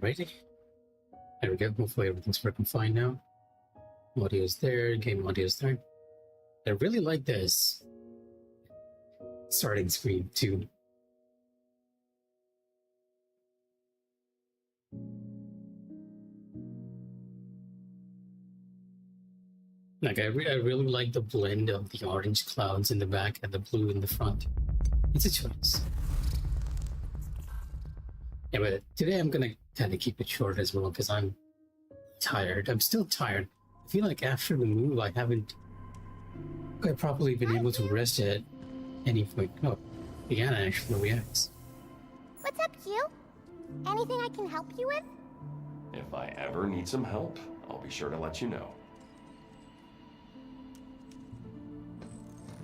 Alrighty. There we go. Hopefully everything's working fine now. Audio's there, game audio's there. I really like this starting screen too. Like I really like the blend of the orange clouds in the back and the blue in the front. It's a choice. Yeah, but today I'm gonna kind of keep it short as well because I'm tired. I'm still tired. I feel like after the move, I haven't quite properly been able to rest at any point. Oh, Diana actually reacts. What's up, Hugh? Anything I can help you with? If I ever need some help, I'll be sure to let you know.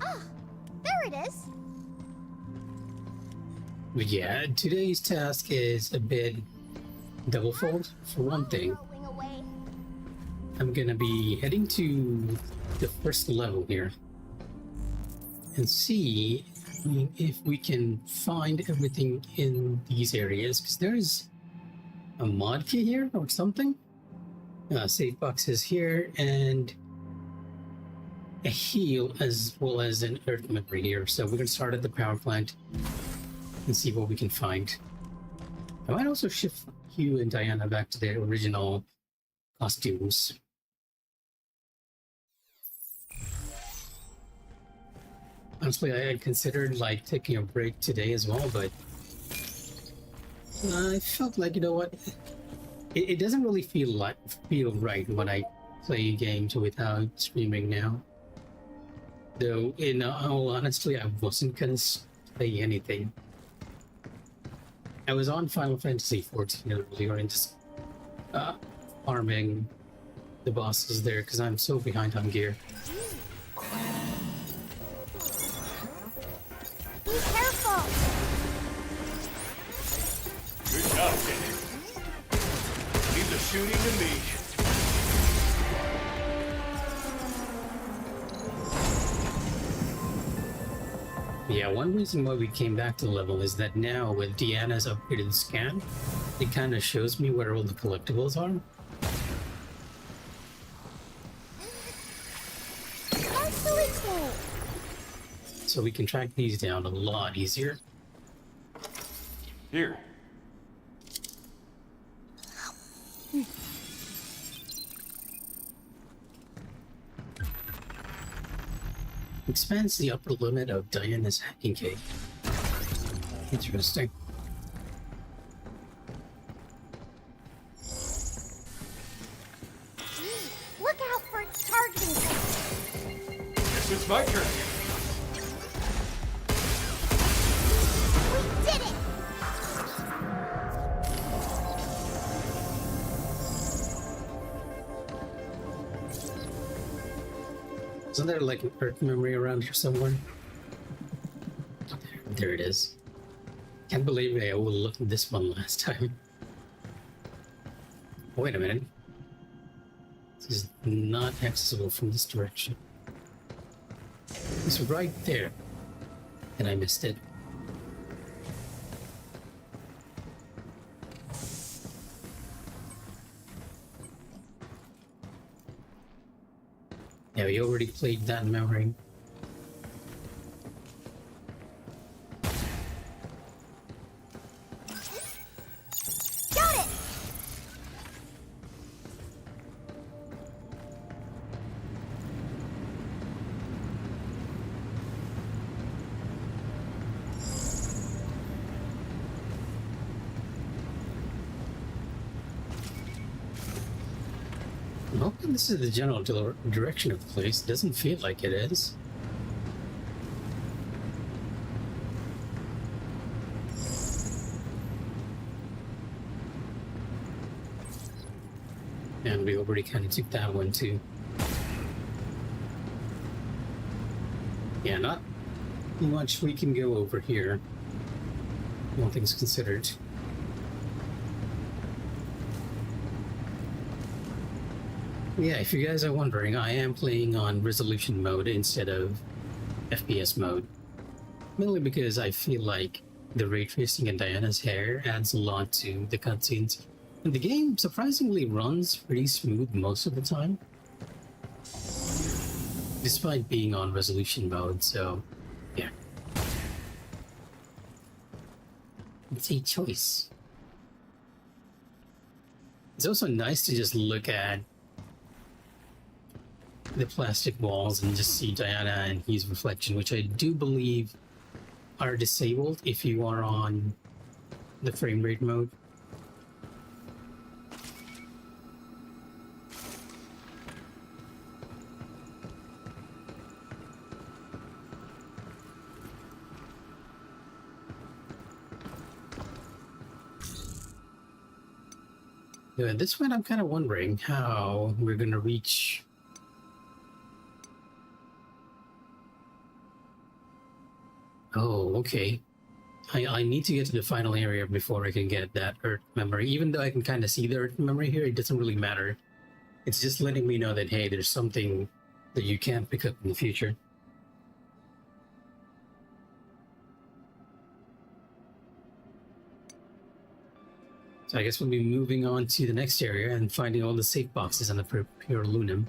Ah, there it is. But yeah, today's task is a bit double-fold. For one thing, Rolling away. I'm gonna be heading to the first level here and see if we can find everything in these areas, because there's a mod key here or something. Save boxes here and a heal as well as an earth memory here. So we're gonna start at the power plant and see what we can find. I might also shift Hugh and Diana back to their original costumes. Honestly, I had considered like taking a break today as well, but I felt like, you know what, it doesn't really feel right when I play games without streaming now. Though, in all honesty, I wasn't gonna play anything. I was on Final Fantasy 14 earlier and just farming the bosses there because I'm so behind on gear. Be careful. Good job, Kenny. Leave the shooting to me. Yeah, one reason why we came back to the level is that now with Deanna's upgraded scan, it kind of shows me where all the collectibles are. That's really cool. So we can track these down a lot easier. Here. Expands the upper limit of Diana's hacking cake. Interesting. Look out for its targeting point. Guess it's my turn. We did it! Isn't there like an earth memory around here somewhere? There it is. Can't believe I overlooked this one last time. Wait a minute. This is not accessible from this direction. It's right there. And I missed it. Yeah, we already played that memory. Got it! I'm hoping this is the general direction of the place. Doesn't feel like it is. And we already kind of took that one too. Yeah, not much we can go over here. All things considered. Yeah, if you guys are wondering, I am playing on resolution mode instead of FPS mode. Mainly because I feel like the ray tracing in Diana's hair adds a lot to the cutscenes. And the game surprisingly runs pretty smooth most of the time, despite being on resolution mode, so yeah. It's a choice. It's also nice to just look at the plastic walls and just see Diana and his reflection, which I do believe are disabled if you are on the frame rate mode. Yeah, at this point, I'm kind of wondering how we're gonna reach. Oh, okay. I need to get to the final area before I can get that Earth memory. Even though I can kind of see the Earth memory here, it doesn't really matter. It's just letting me know that, hey, there's something that you can't pick up in the future. So I guess we'll be moving on to the next area and finding all the safe boxes on the Pure Lunum.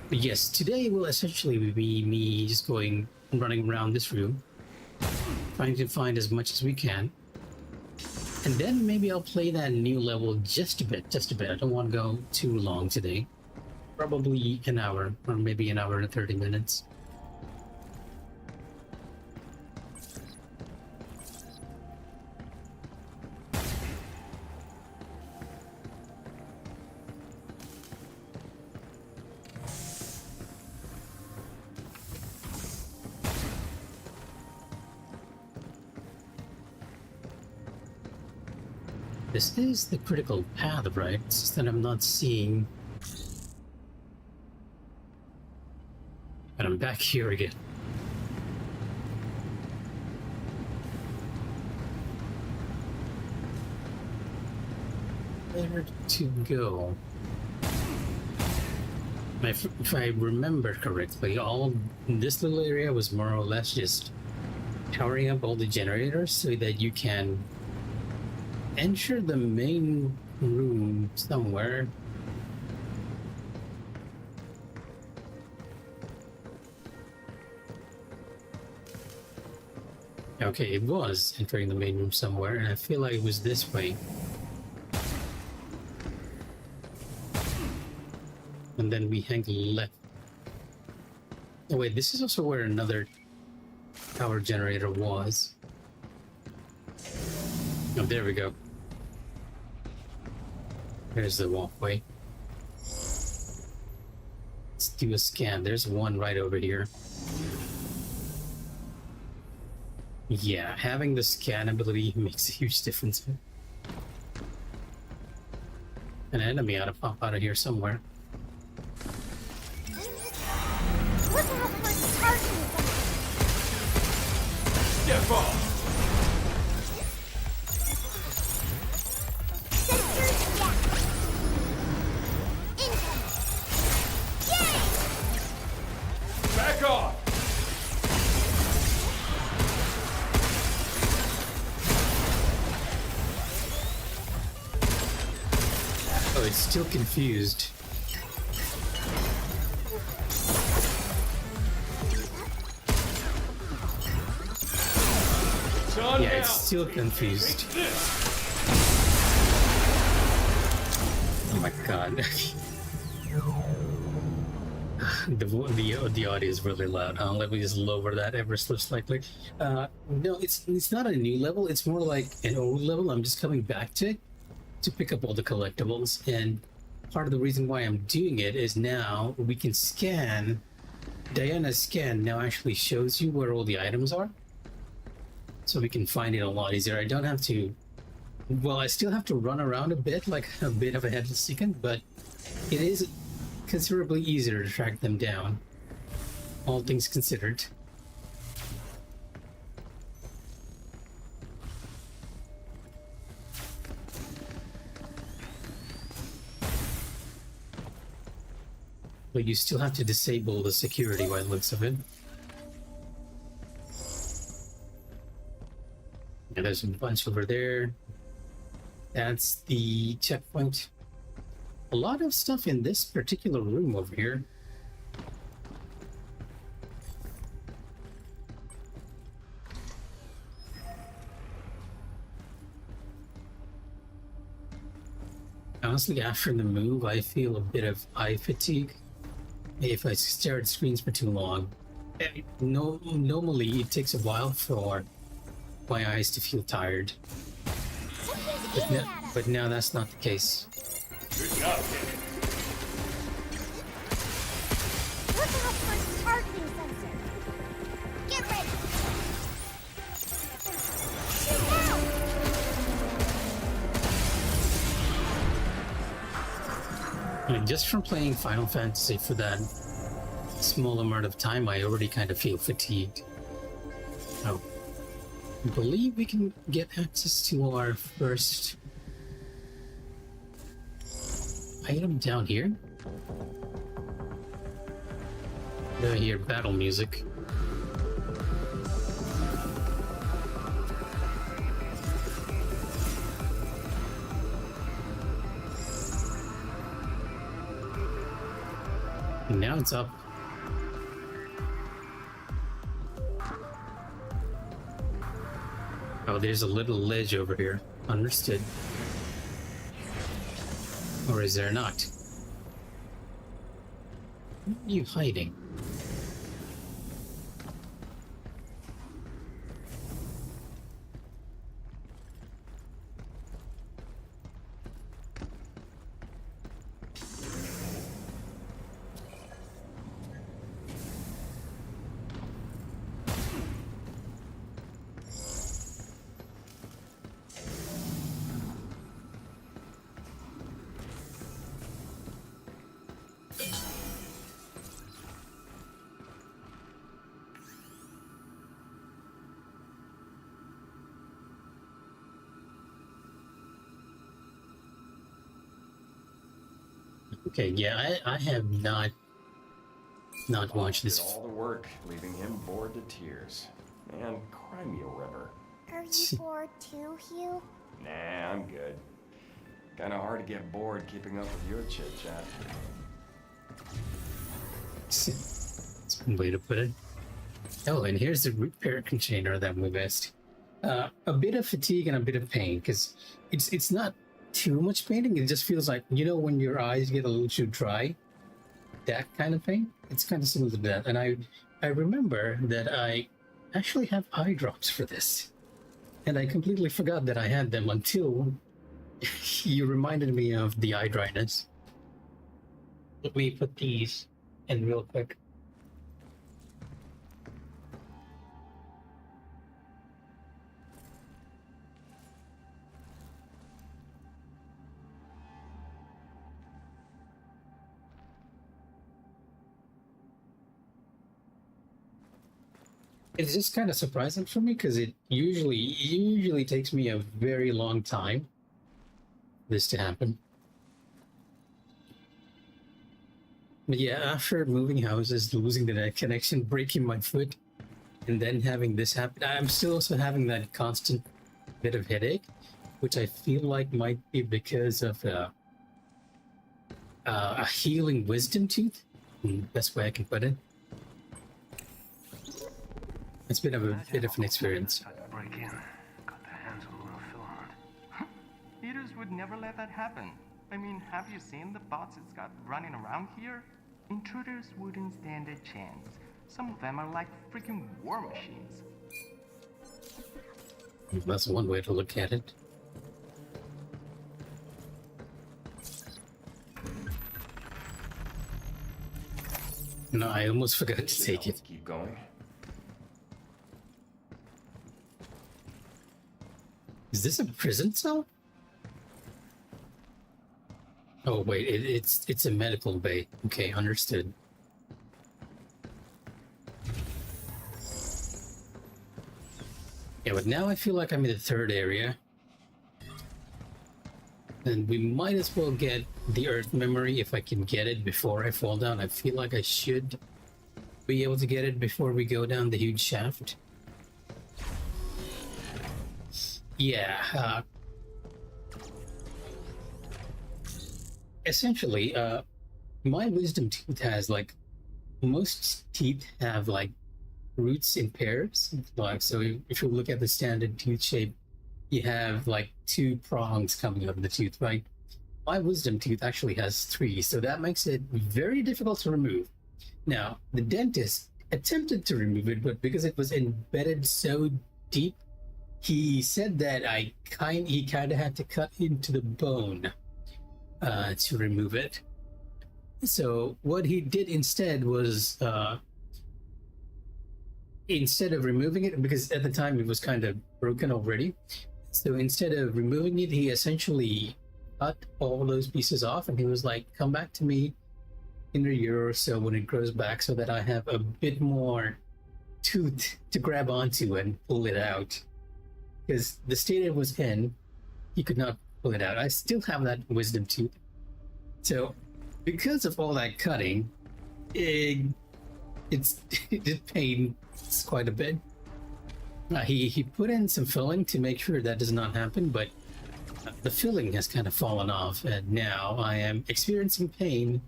But yes, today will essentially be me just running around this room, trying to find as much as we can. And then maybe I'll play that new level just a bit. I don't want to go too long today. Probably an hour, or maybe an hour and 30 minutes. This is the critical path, right? It's just that I'm not seeing. And I'm back here again. Where to go? If I remember correctly, all this little area was more or less just powering up all the generators so that you can enter the main room somewhere. Okay, it was entering the main room somewhere, and I feel like it was this way. And then we hang left. Oh wait, this is also where another power generator was. Oh, there we go. There's the walkway. Let's do a scan. There's one right over here. Yeah, having the scan ability makes a huge difference. An enemy ought to pop out of here somewhere. Look how much parking Step off! Sensors down. Incoming. Yay! Back off! Oh, it's still confused. It's on Yeah, now. it's still confused. This. Oh my god. the audio is really loud. Let me just lower that ever so slightly. No, it's not a new level. It's more like an old level. I'm just coming back to it to pick up all the collectibles. And part of the reason why I'm doing it is now we can scan. Diana's scan now actually shows you where all the items are. So we can find it a lot easier. I don't have to. Well, I still have to run around a bit, like a bit of a headless chicken, but it is considerably easier to track them down, all things considered. But you still have to disable the security by the looks of it. And there's a bunch over there. That's the checkpoint. A lot of stuff in this particular room over here. Honestly, after the move, I feel a bit of eye fatigue if I stare at screens for too long. No, normally it takes a while for my eyes to feel tired, but now that's not the case. Good job, kid. Look out for targeting sensor. Get ready. Shoot now. I mean, just from playing Final Fantasy for that small amount of time, I already kind of feel fatigued. Oh, I believe we can get access to our first item down here. I hear battle music. And now it's up. Oh, there's a little ledge over here. Understood. Or is there not? Where are you hiding? Okay, yeah, I have not watched Did this. all the work, leaving him bored to tears. Man, cry me a river. Are you bored too, Hugh? Nah, I'm good. Kinda hard to get bored keeping up with your chit-chat. That's one way to put it. Oh, and here's the repair container that we missed. A bit of fatigue and a bit of pain, because it's not too much painting. It just feels like, you know, when your eyes get a little too dry, that kind of pain. It's kind of similar to that. And I remember that I actually have eye drops for this, and I completely forgot that I had them until you reminded me of the eye dryness. Let me put these in real quick. It's just kind of surprising for me because it usually takes me a very long time for this to happen. But yeah, after moving houses, losing the net connection, breaking my foot, and then having this happen, I'm still also having that constant bit of headache, which I feel like might be because of a healing wisdom tooth. Best way I can put it. It's been a bit of an experience. Tried to break in. Got their hands on monofilament. Eaters would never let that happen. I mean, have you seen the bots it's got running around here? Intruders wouldn't stand a chance. Some of them are like freaking war machines. That's one way to look at it. No, I almost forgot to take it. Keep going. Is this a prison cell? Oh wait, it's a medical bay. Okay, understood. Yeah, but now I feel like I'm in the third area. And we might as well get the Earth memory if I can get it before I fall down. I feel like I should be able to get it before we go down the huge shaft. Yeah. Essentially, my wisdom tooth has like most teeth have like roots in pairs. Like so, if you look at the standard tooth shape, you have like two prongs coming out of the tooth, right? My wisdom tooth actually has three, so that makes it very difficult to remove. Now, the dentist attempted to remove it, but because it was embedded so deep, he said that he kind of had to cut into the bone to remove it. So what he did instead was instead of removing it, because at the time it was kind of broken already, so instead of removing it, he essentially cut all those pieces off, and he was like, "Come back to me in a year or so when it grows back, so that I have a bit more tooth to grab onto and pull it out." Because the state it was in, he could not pull it out. I still have that wisdom tooth. So, because of all that cutting, it pains quite a bit. He put in some filling to make sure that does not happen, but the filling has kind of fallen off, and now I am experiencing pain.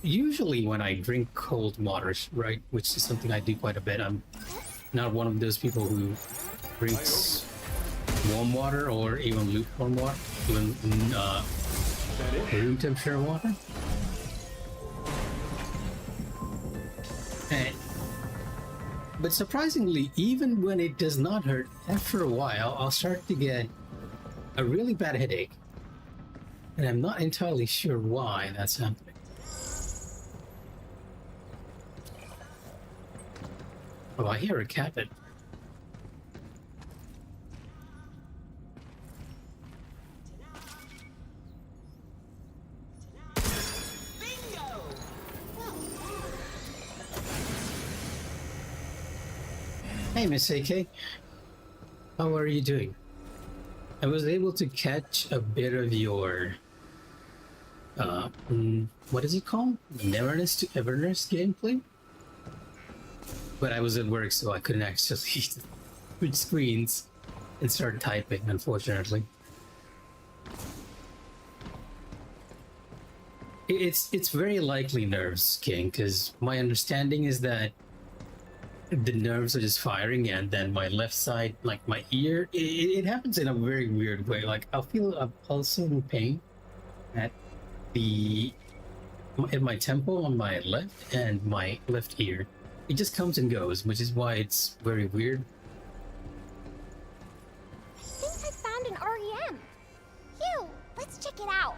Usually when I drink cold waters, right, which is something I do quite a bit. I'm not one of those people who drinks warm water or even lukewarm water, even room temperature water. But surprisingly, even when it does not hurt, after a while, I'll start to get a really bad headache. And I'm not entirely sure why that's happening. Oh, I hear a cabin. Hey, Miss AK. How are you doing? I was able to catch a bit of your what is it called? Neverness to Everness gameplay? But I was at work, so I couldn't actually switch screens and start typing, unfortunately. It's very likely nerves, King, because my understanding is that the nerves are just firing, and then my left side, like my ear, it happens in a very weird way. Like I'll feel a pulsing pain at my temple on my left and my left ear. It just comes and goes, which is why it's very weird. I think I found an REM. Hugh, let's check it out.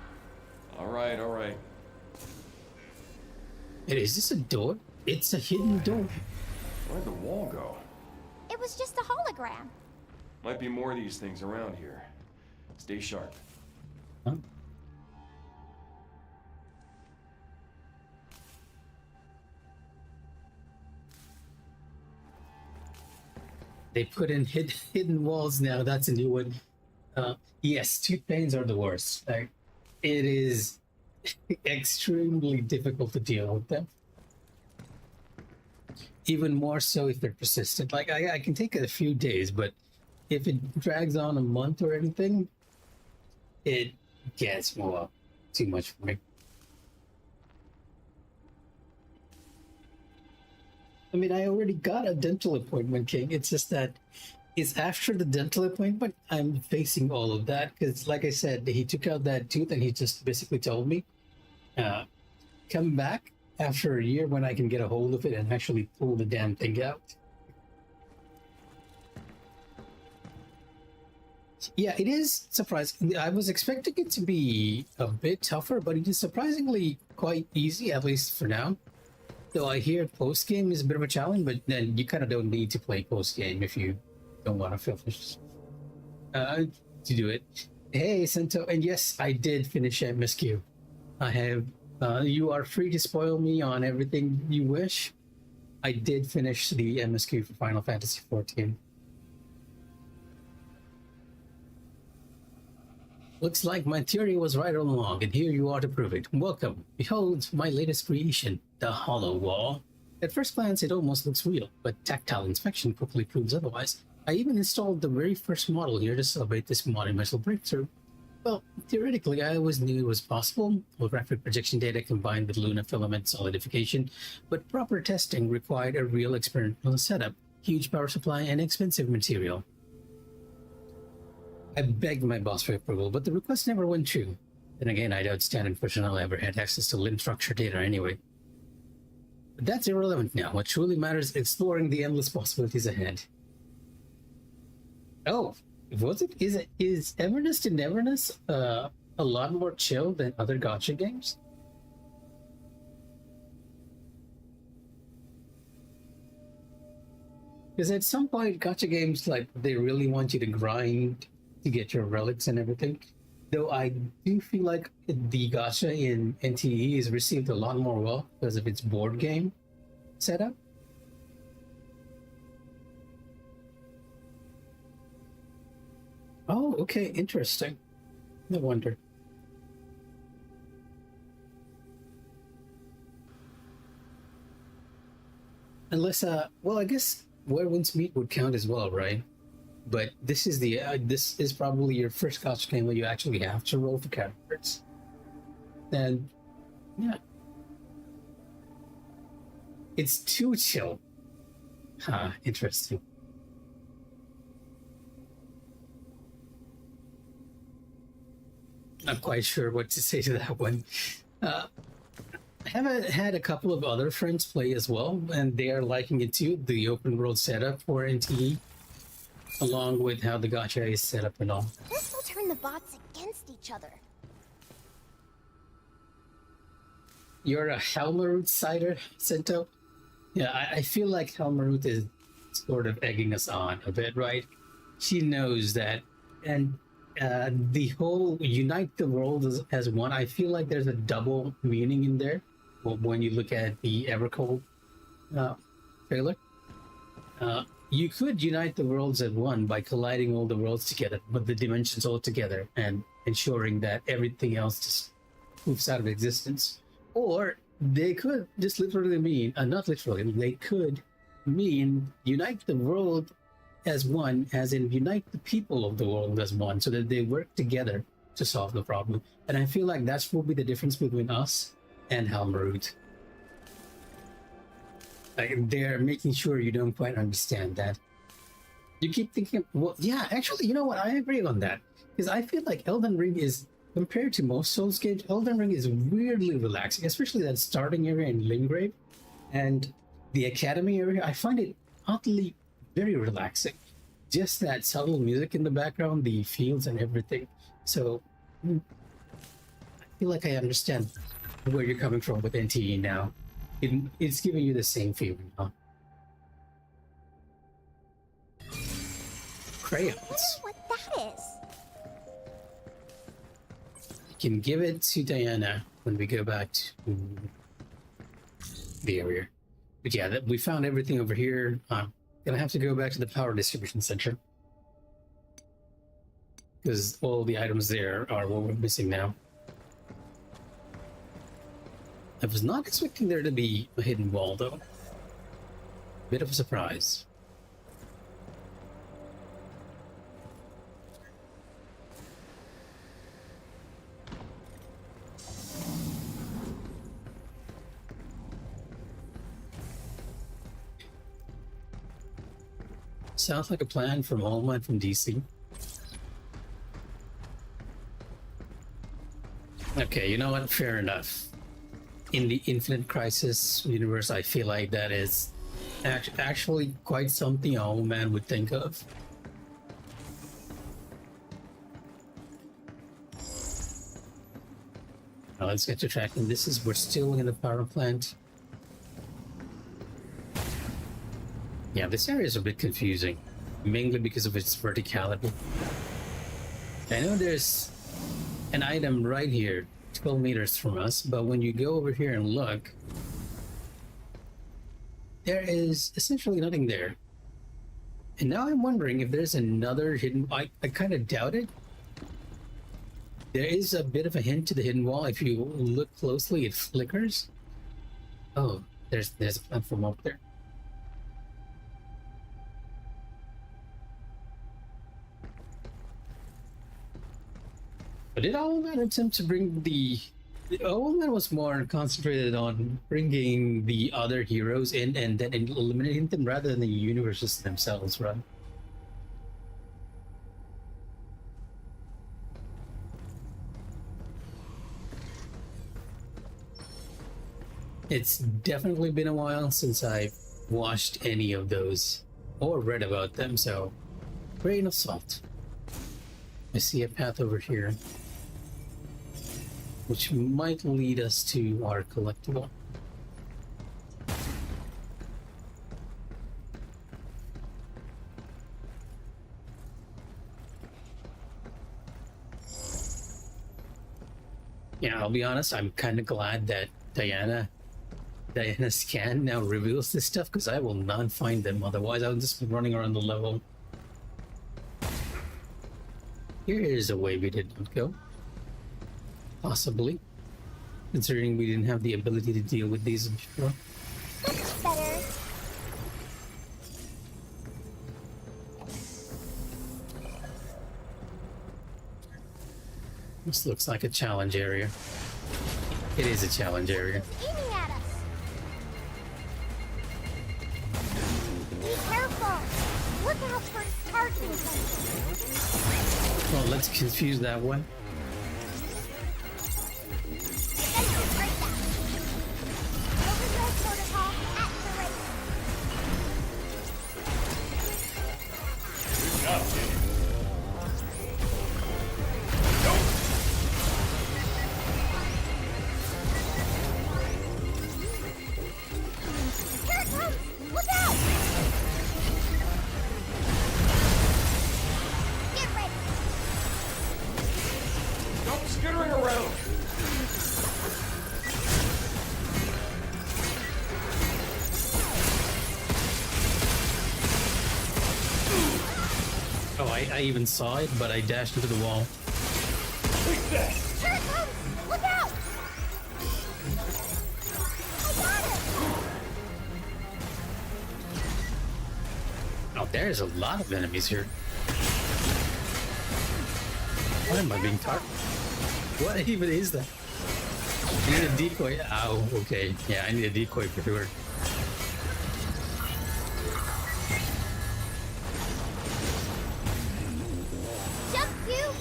All right, all right. Is this a door? It's a hidden door. Where'd the wall go? It was just a hologram. Might be more of these things around here. Stay sharp. Huh? They put in hidden walls now. That's a new one. Yes, tooth pains are the worst. Like, it is extremely difficult to deal with them. Even more so if they're persistent. Like, I can take it a few days, but if it drags on a month or anything, it gets more too much for me. I mean, I already got a dental appointment, King. It's just that it's after the dental appointment, I'm facing all of that. Because, like I said, he took out that tooth and he just basically told me, come back after a year when I can get a hold of it and actually pull the damn thing out. Yeah, it is surprising. I was expecting it to be a bit tougher, but it is surprisingly quite easy, at least for now. Though I hear post-game is a bit of a challenge, but then you kind of don't need to play post-game if you don't want to finish to do it. Hey, Sento, and yes, I did finish MSQ. I have, you are free to spoil me on everything you wish. I did finish the MSQ for Final Fantasy XIV. Looks like my theory was right all along, and here you are to prove it. Welcome. Behold my latest creation, the Hollow Wall. At first glance, it almost looks real, but tactile inspection quickly proves otherwise. I even installed the very first model here to celebrate this monumental breakthrough. Well, theoretically, I always knew it was possible, holographic projection data combined with Luna filament solidification, but proper testing required a real experimental setup, huge power supply, and expensive material. I begged my boss for approval, but the request never went through. Then again, I doubt standard personnel ever had access to limb structure data anyway. But that's irrelevant now. What truly matters is exploring the endless possibilities ahead. Oh, is Everness to Neverness a lot more chill than other gacha games? Because at some point, gacha games, like, they really want you to grind to get your relics and everything. Though I do feel like the gacha in NTE is received a lot more well because of its board game setup. Oh, okay, interesting. No wonder. Unless, well, I guess Where Winds Meet would count as well, right? But this is probably your first gacha game where you actually have to roll for characters. And yeah, it's too chill. Huh, interesting. Not quite sure what to say to that one. I have had a couple of other friends play as well, and they are liking it too, the open world setup for NTE, along with how the gacha is set up and all. This will turn the bots against each other. You're a Helmarut cider, Sento? Yeah, I feel like Helmarut is sort of egging us on a bit, right? She knows that, and the whole unite the world as one, I feel like there's a double meaning in there when you look at the Evercold trailer. You could unite the worlds as one by colliding all the worlds together, but the dimensions all together, and ensuring that everything else just moves out of existence. Or they could just literally mean, not literally, they could mean unite the world as one, as in unite the people of the world as one, so that they work together to solve the problem. And I feel like that's will be the difference between us and Helmarut. Like, they're making sure you don't quite understand that. You keep thinking, well, yeah, actually, you know what? I agree on that. Because I feel like Elden Ring is, compared to most Souls games, Elden Ring is weirdly relaxing, especially that starting area in Limgrave and the Academy area. I find it oddly very relaxing. Just that subtle music in the background, the fields and everything. So I feel like I understand where you're coming from with NTE now. It's giving you the same feeling, huh? Crayons. I wonder what that is. You can give it to Diana when we go back to the area. But yeah, we found everything over here. Gonna have to go back to the power distribution center, because all the items there are what we're missing now. I was not expecting there to be a hidden wall, though. Bit of a surprise. Sounds like a plan from Alma and from DC. Okay, you know what? Fair enough. In the Infinite Crisis universe, I feel like that is actually quite something a old man would think of. Now let's get to tracking. We're still in the power plant. Yeah, this area is a bit confusing, mainly because of its verticality. I know there's an item right here, 12 meters from us, but when you go over here and look, there is essentially nothing there. And now I'm wondering if there's another hidden... I kind of doubt it. There is a bit of a hint to the hidden wall. If you look closely, it flickers. Oh, there's a platform up there. But did Owlman attempt to bring the Owlman was more concentrated on bringing the other heroes in and then eliminating them rather than the universes themselves, right? It's definitely been a while since I've watched any of those or read about them, so grain of salt. I see a path over here, which might lead us to our collectible. Yeah, I'll be honest, I'm kind of glad that Diana's scan now reveals this stuff, because I will not find them, otherwise I'll just be running around the level. Here is a way we did not go. Possibly. Considering we didn't have the ability to deal with these before. That's better. This looks like a challenge area. It is a challenge area. Aiming at us. Be careful. Look out for its targeting sensor. Well, let's confuse that one. Sensor breakdown. Overdrive protocol activated. Good job, kid. Here it comes! Look out! Get ready. Stop skittering around! Oh, I even saw it, but I dashed into the wall. Take that! Here it comes! Look out! I got it! Oh, there's a lot of enemies here. Why am I being targeted? What even is that? I need a decoy. Oh, okay. Yeah, I need a decoy for sure. Jump you!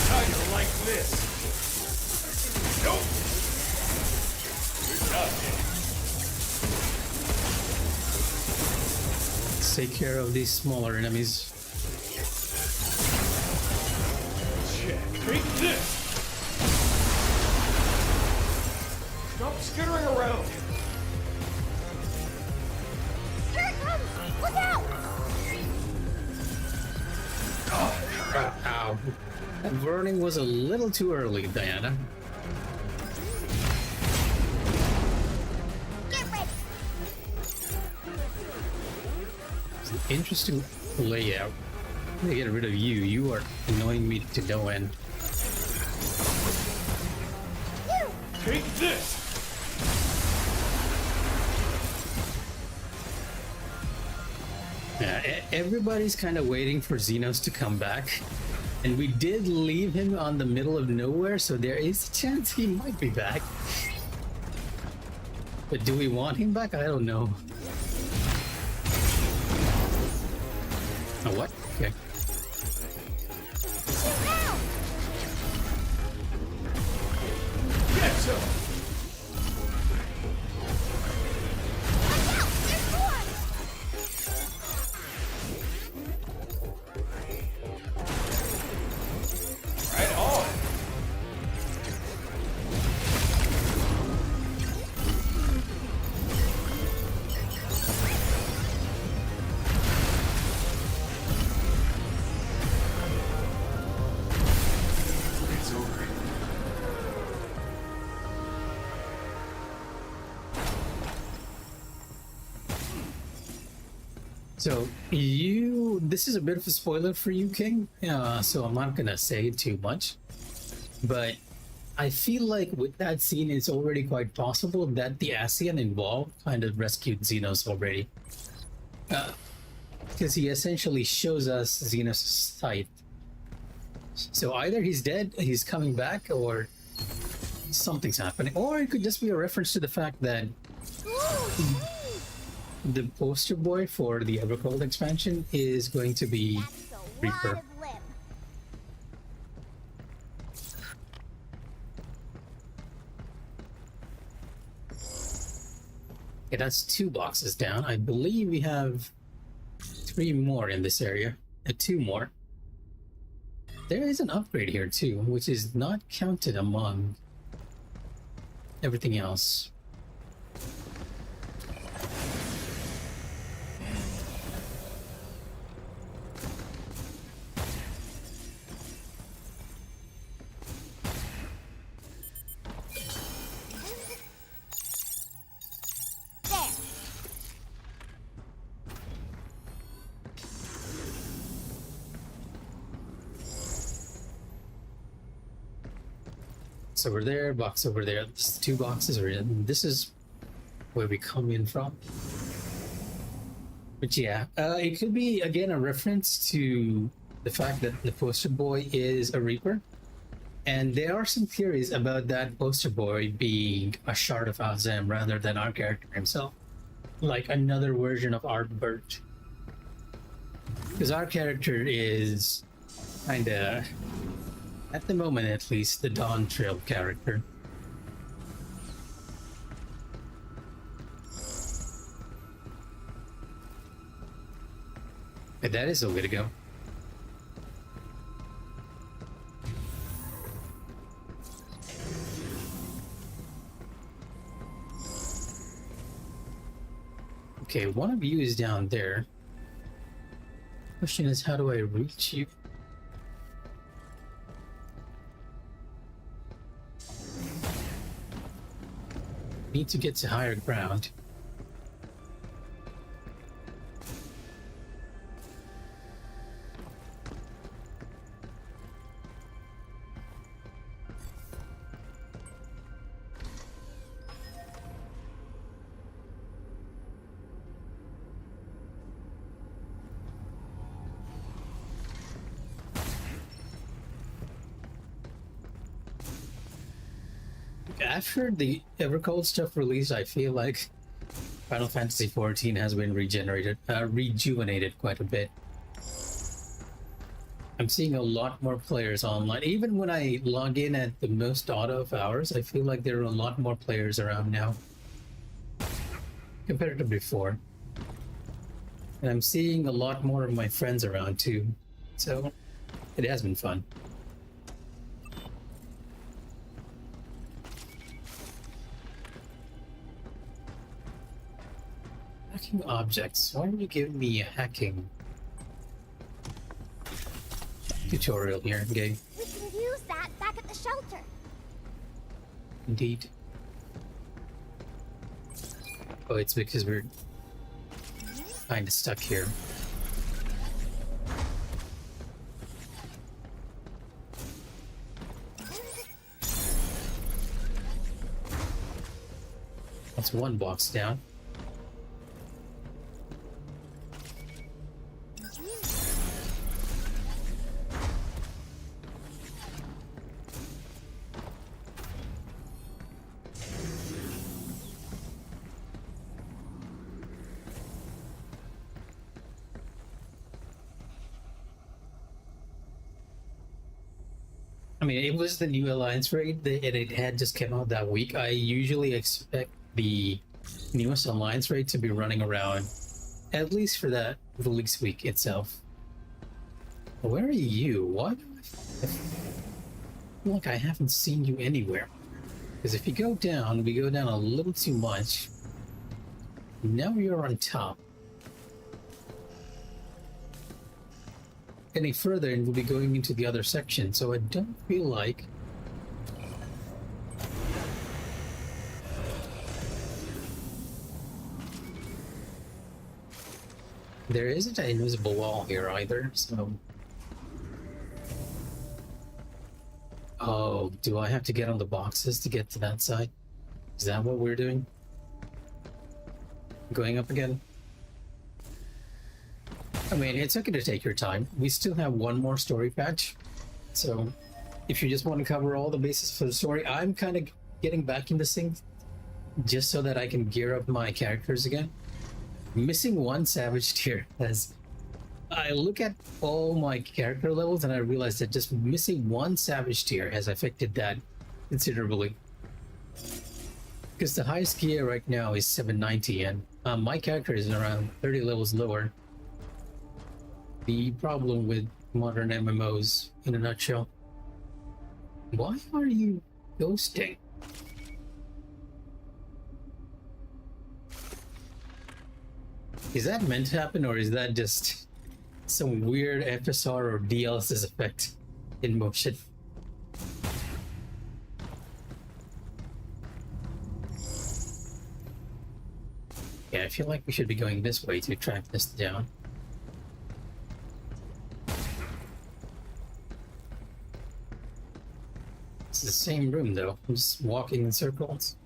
How you like this? Nope. Good job, kid. Let's take care of these smaller enemies. Check. Take this! Stop skittering around! Here it comes! Look out! Ow. That burning was a little too early, Diana. Get ready! It's an interesting layout. I'm gonna get rid of you. You are annoying me to no end. You! Take this! Yeah, everybody's kind of waiting for Xenos to come back. And we did leave him on the middle of nowhere, so there is a chance he might be back. But do we want him back? I don't know. Oh, what? Okay. Shoot now! Get some! Watch out! There's more! Right on! It's over. So this is a bit of a spoiler for you, King. So I'm not gonna say too much, but I feel like with that scene, it's already quite possible that the ASEAN involved kind of rescued Xenos already. Because he essentially shows us Xenos' site. So either he's dead, he's coming back, or something's happening. Or it could just be a reference to the fact that the poster boy for the Evercold expansion is going to be That's a Reaper. lot of limb. Okay, that's 2 boxes down. I believe we have 3 more in this area. 2 more. There is an upgrade here too, which is not counted among everything else. There. Box over there, box over there. There's 2 boxes are in. This is where we come in from. But yeah, it could be again a reference to the fact that the poster boy is a Reaper. And there are some theories about that poster boy being a shard of Azam rather than our character himself. Like another version of Art Burt. Because our character is kinda, at the moment at least, the Dawn Trail character. And that is the way to go. Okay, one of you is down there. Question is, how do I reach you? Need to get to higher ground. After the Evercold stuff released, I feel like Final Fantasy XIV has been rejuvenated quite a bit. I'm seeing a lot more players online. Even when I log in at the most auto of hours, I feel like there are a lot more players around now compared to before. And I'm seeing a lot more of my friends around too. So it has been fun. Hacking objects. Why are you giving me a hacking tutorial here, game? We can use that back at the shelter. Indeed. Oh, it's because we're kind of stuck here. That's 1 box down. I mean, it was the new Alliance raid, and it had just come out that week. I usually expect the newest Alliance raid to be running around, at least for that release week itself. Where are you? What? I feel like I haven't seen you anywhere. Because if you go down, we go down a little too much. Now you're on top. Any further and we'll be going into the other section, so I don't feel like there isn't an invisible wall here either, so Oh, do I have to get on the boxes to get to that side? Is that what we're doing? Going up again? I mean, it's okay to take your time. We still have one more story patch. So, if you just want to cover all the bases for the story, I'm kind of getting back in this thing just so that I can gear up my characters again. Missing one savage tier as I look at all my character levels and I realize that just missing one savage tier has affected that considerably. Because the highest gear right now is 790 and my character is around 30 levels lower. The problem with modern MMOs in a nutshell. Why are you ghosting? Is that meant to happen, or is that just some weird FSR or DLSS effect in motion? Yeah, I feel like we should be going this way to track this down. It's the same room though. I'm just walking in circles.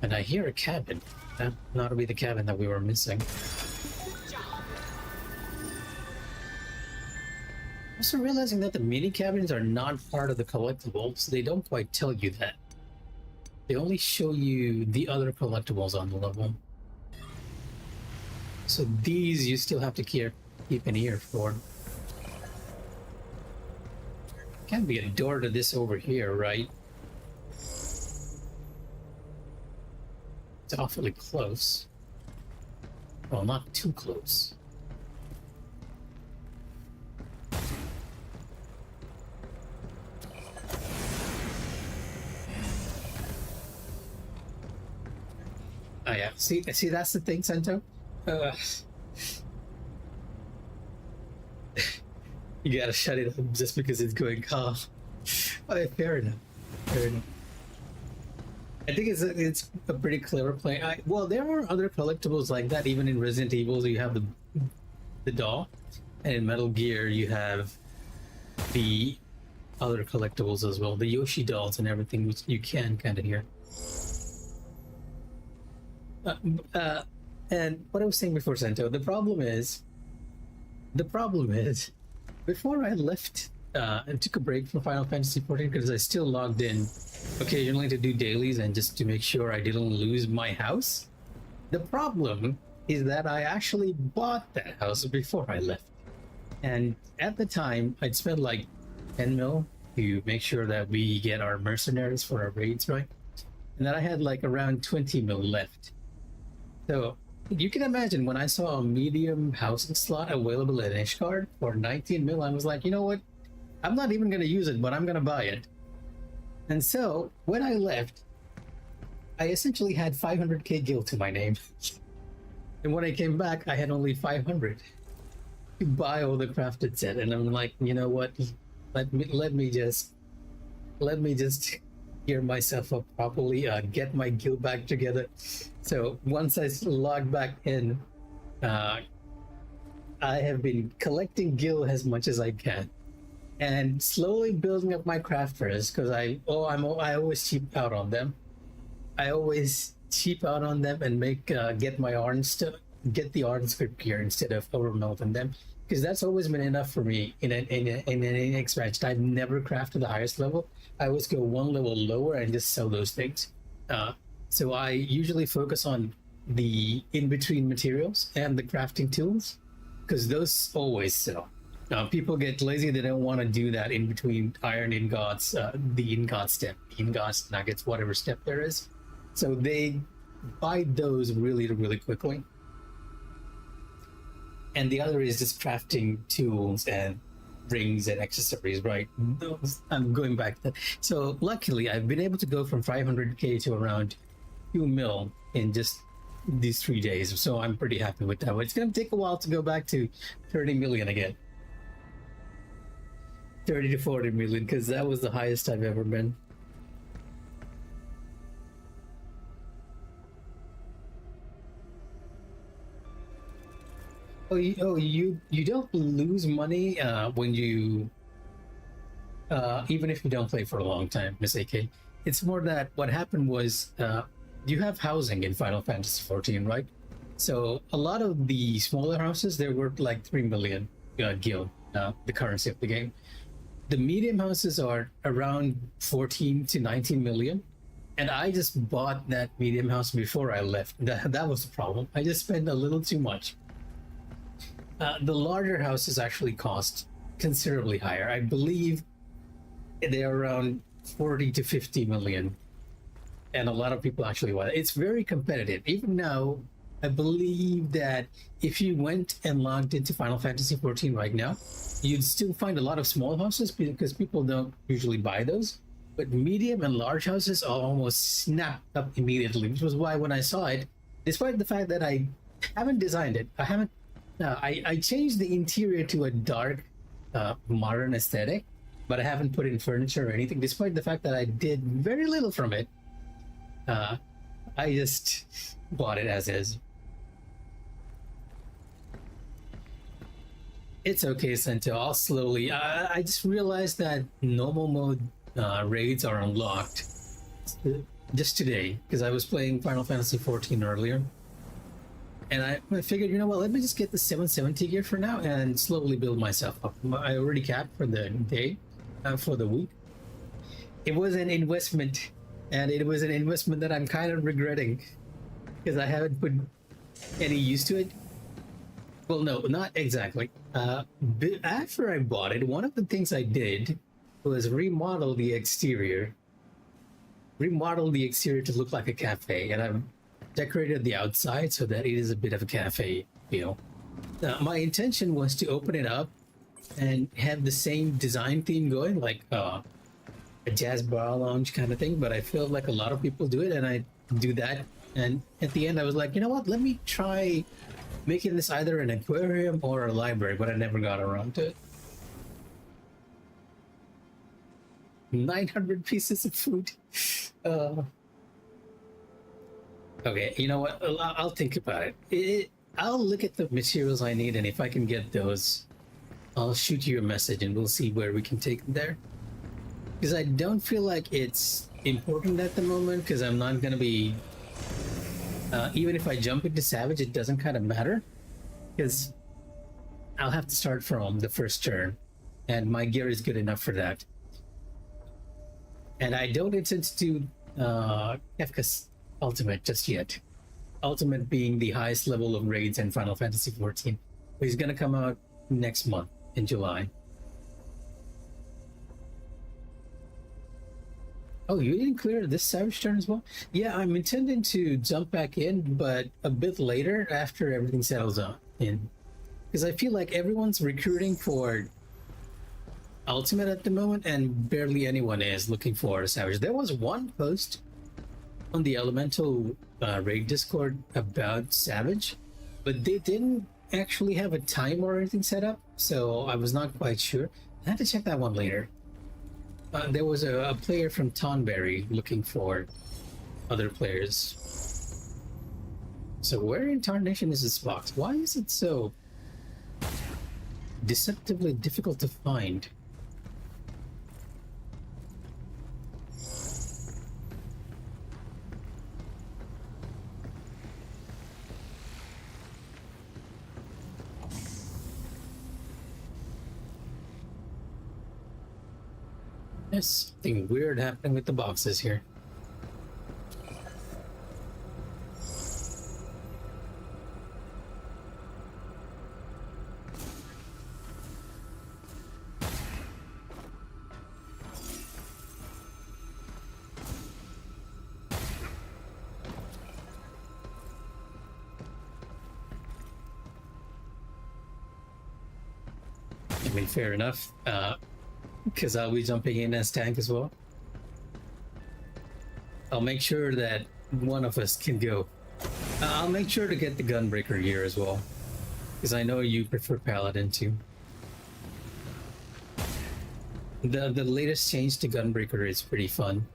And I hear a cabin. That ought to be the cabin that we were missing. Also realizing that the mini cabins are not part of the collectibles. They don't quite tell you that. They only show you the other collectibles on the level. So these you still have to keep an ear for. Can't be a door to this over here, right? It's awfully close. Well, not too close. Oh yeah, see that's the thing, Sento. You gotta shut it up just because it's going off. Oh, yeah, fair enough. Fair enough. I think it's a pretty clever play. Well, there are other collectibles like that. Even in Resident Evil, you have the doll, and in Metal Gear, you have the other collectibles as well, the Yoshi dolls and everything, which you can kind of hear. And what I was saying before, Sento, the problem is, before I left and took a break from Final Fantasy XIV because I still logged in occasionally to do dailies and just to make sure I didn't lose my house. The problem is that I actually bought that house before I left. And at the time, I'd spent like 10 mil to make sure that we get our mercenaries for our raids, right? And then I had like around 20 mil left. So you can imagine when I saw a medium housing slot available at Ishgard for 19 mil, I was like, you know what? I'm not even going to use it, but I'm going to buy it. And so when I left, I essentially had 500k gil to my name. And when I came back, I had only 500 to buy all the crafted set. And I'm like, you know what? Let me just gear myself up properly, get my gil back together. So once I logged back in, I have been collecting gil as much as I can, and slowly building up my crafters because I always cheap out on them. I always cheap out on them and get my get the Ardent script gear instead of overmelting them, because that's always been enough for me in an expansion. I've never crafted the highest level. I always go one level lower and just sell those things. So I usually focus on the in-between materials and the crafting tools, because those always sell. People get lazy, they don't want to do that in between iron ingots, the ingot step, ingots, nuggets, whatever step there is. So they buy those really, really quickly. And the other is just crafting tools and rings and accessories, right? I'm going back to that. So luckily, I've been able to go from 500k to around 2 mil in just these 3 days. So I'm pretty happy with that. But it's going to take a while to go back to 30 million again. 30 to 40 million, because that was the highest I've ever been. You don't lose money when you even if you don't play for a long time, Miss AK. It's more that what happened was you have housing in Final Fantasy 14, right? So a lot of the smaller houses, they're worth like 3 million gil, the currency of the game. The medium houses are around 14 to 19 million. And I just bought that medium house before I left. That was the problem. I just spent a little too much. The larger houses actually cost considerably higher. I believe they're around 40 to 50 million. And a lot of people actually want it. It's very competitive. Even now, I believe that if you went and logged into Final Fantasy 14 right now, you'd still find a lot of small houses because people don't usually buy those. But medium and large houses are almost snapped up immediately, which was why when I saw it, despite the fact that I haven't designed it, I changed the interior to a dark, modern aesthetic, but I haven't put in furniture or anything, despite the fact that I did very little from it. I just bought it as is. It's okay, Sento. I'll slowly. I just realized that normal mode raids are unlocked just today because I was playing Final Fantasy 14 earlier, and I figured, you know what? Let me just get the 770 gear for now and slowly build myself up. I already capped for the day, for the week. It was an investment, and it was an investment that I'm kind of regretting because I haven't put any use to it. Well, no, not exactly. After I bought it, one of the things I did was remodel the exterior to look like a cafe, and I've decorated the outside so that it is a bit of a cafe feel. My intention was to open it up and have the same design theme going, like a jazz bar lounge kind of thing, but I feel like a lot of people do it, and I do that. And at the end, I was like, you know what? Let me try making this either an aquarium or a library, but I never got around to it. 900 pieces of food. Okay, you know what? I'll think about it. I'll look at the materials I need, and if I can get those, I'll shoot you a message, and we'll see where we can take them there. Because I don't feel like it's important at the moment, because I'm not going to be... even if I jump into Savage, it doesn't kind of matter, because I'll have to start from the first turn, and my gear is good enough for that. And I don't intend to do Kefka's Ultimate just yet. Ultimate being the highest level of raids in Final Fantasy 14. But he's going to come out next month in July. Oh, you didn't clear this Savage turn as well? Yeah, I'm intending to jump back in, but a bit later after everything settles out in. Because I feel like everyone's recruiting for Ultimate at the moment, and barely anyone is looking for a Savage. There was one post on the Elemental raid Discord about Savage, but they didn't actually have a time or anything set up, so I was not quite sure. I have to check that one later. There was a player from Tonberry looking for other players. So where in tarnation is this box? Why is it so deceptively difficult to find? There's something weird happening with the boxes here. I mean, fair enough. Because I'll be jumping in as tank as well. I'll make sure that one of us can go. I'll make sure to get the Gunbreaker gear as well, because I know you prefer Paladin too. The latest change to Gunbreaker is pretty fun.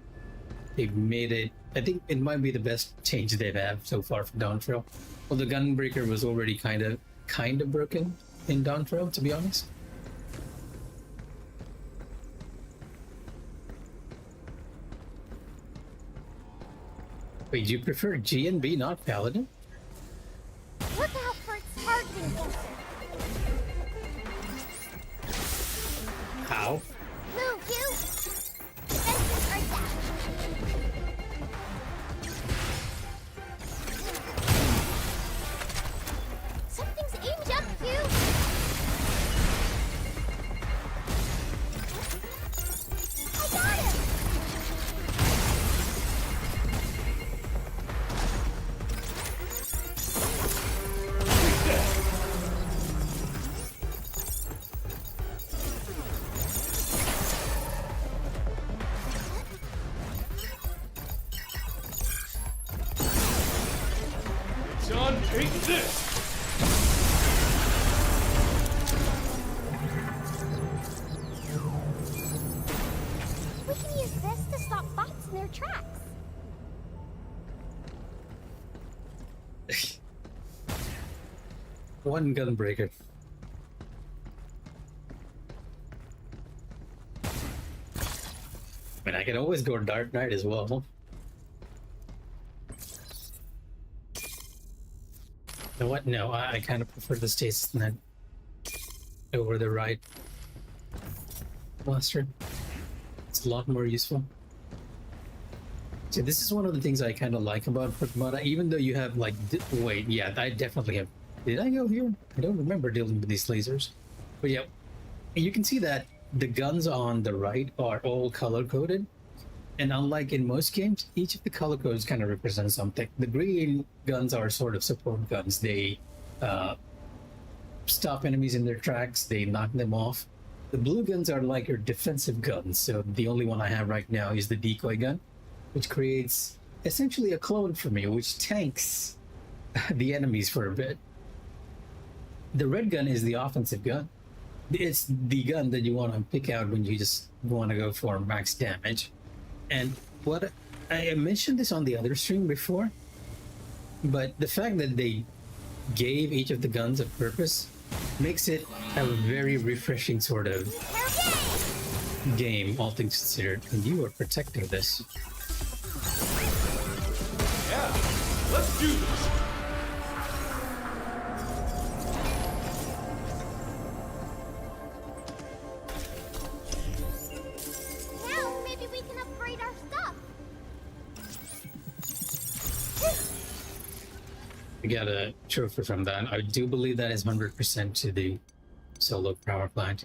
They've made it... I think it might be the best change they've had so far for Dawntrail. Well, the Gunbreaker was already kind of kind of broken in Dawn Trail, to be honest. Wait, do you prefer G and B, not Paladin? Look out for its targeting sensor. How? Move, you! Defenses are down. Something's aimed up, you! I got him! John, take this! We can use this to stop bots in their tracks. One gunbreaker. I mean, I can always go Dark Knight as well. You know what? No, I kind of prefer the Stasis Net over the right blaster. It's a lot more useful. See, this is one of the things I kind of like about Pragmata, even though you have like, wait, yeah, I definitely have. Did I go here? I don't remember dealing with these lasers. But yeah, you can see that the guns on the right are all color coded. And unlike in most games, each of the color codes kind of represents something. The green guns are sort of support guns. They stop enemies in their tracks, they knock them off. The blue guns are like your defensive guns. So the only one I have right now is the decoy gun, which creates essentially a clone for me, which tanks the enemies for a bit. The red gun is the offensive gun. It's the gun that you want to pick out when you just want to go for max damage. And what I mentioned this on the other stream before, but the fact that they gave each of the guns a purpose makes it a very refreshing sort of game, all things considered. And you are protecting this. Yeah, let's do this! Now maybe we can upgrade our stuff. We got a trophy from that. I do believe that is 100% to the solo power plant.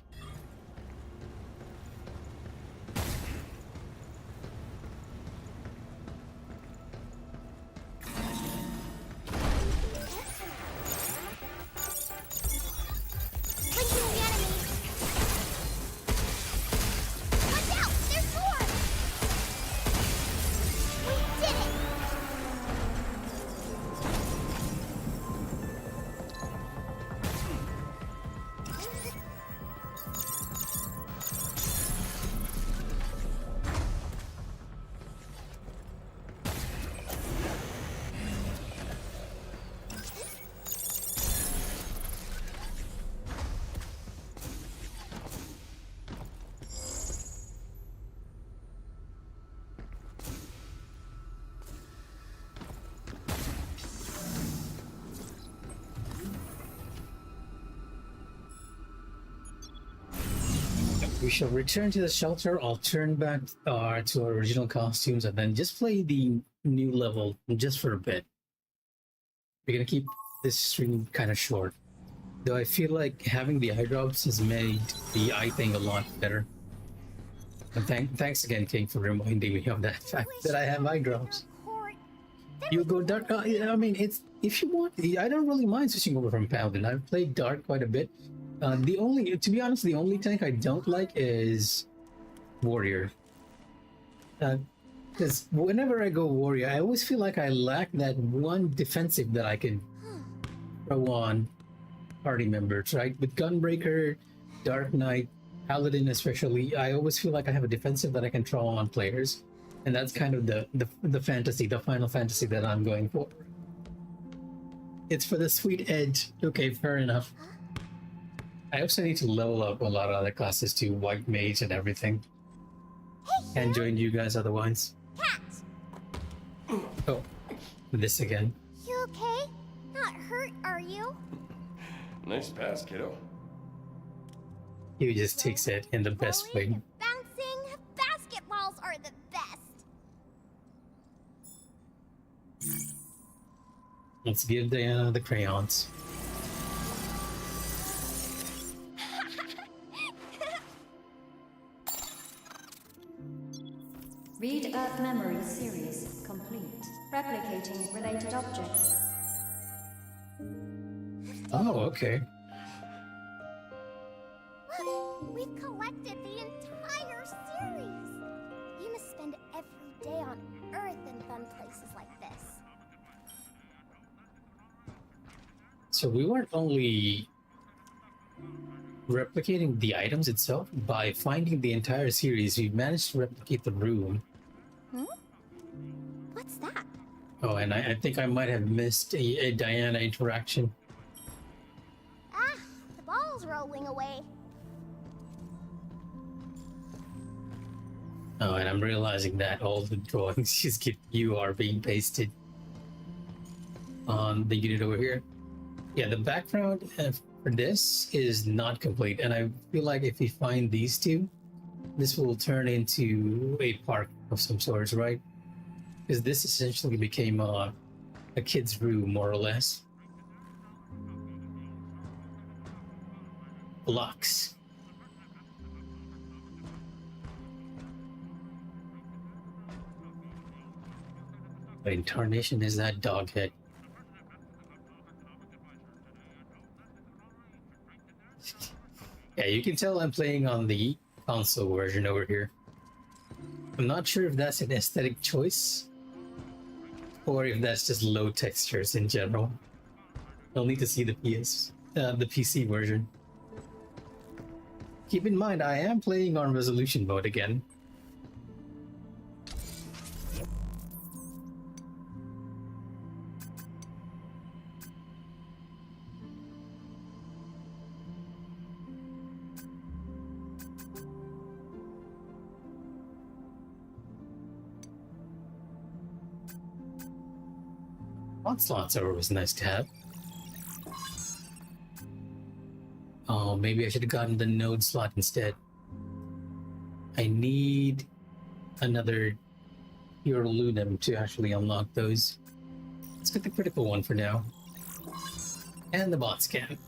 Linking the enemy. Watch out! There's more! We did it! We shall return to the shelter. I'll turn back to our original costumes and then just play the new level just for a bit. We're gonna keep this stream kind of short, though I feel like having the eye drops has made the eye thing a lot better. And thanks again, King, for reminding me of that fact that I have eye drops. Court. You go dark. Yeah, I mean, it's if you want. I don't really mind switching over from Paladin. I've played dark quite a bit. To be honest, the only tank I don't like is Warrior. Because whenever I go Warrior, I always feel like I lack that one defensive that I can throw on party members, right? With Gunbreaker, Dark Knight, Paladin especially, I always feel like I have a defensive that I can throw on players. And that's kind of the fantasy, the final fantasy that I'm going for. It's for the sweet edge. Okay, fair enough. I also need to level up a lot of other classes too, white mage and everything. Can't join you guys otherwise. Cat! Oh, this again. You okay? Not hurt, are you? Nice pass, kiddo. He just takes it in the best way. Rolling, bouncing, basketballs are the best. Let's give Diana the crayons. Read Earth Memory series complete. Replicating related objects. Oh, okay. Look, we've collected the entire series. You must spend every day on Earth in fun places like this. So we weren't only replicating the items itself, by finding the entire series, we managed to replicate the room. What's that? Oh, and I think I might have missed a Diana interaction. Ah, the ball's rolling away. Oh, and I'm realizing that all the drawings she's giving you are being pasted on the unit over here. Yeah, the background for this is not complete, and I feel like if we find these two, this will turn into a park of some sorts, right? Because this essentially became a kid's room, more or less. Blocks. What incarnation is that dog head? Yeah, you can tell I'm playing on the console version over here. I'm not sure if that's an aesthetic choice or if that's just low textures in general. I'll need to see the PC version. Keep in mind, I am playing on resolution mode again. Slots are always nice to have. Oh, maybe I should have gotten the node slot instead. I need another pure lunum to actually unlock those. Let's get the critical one for now. And the bot scan.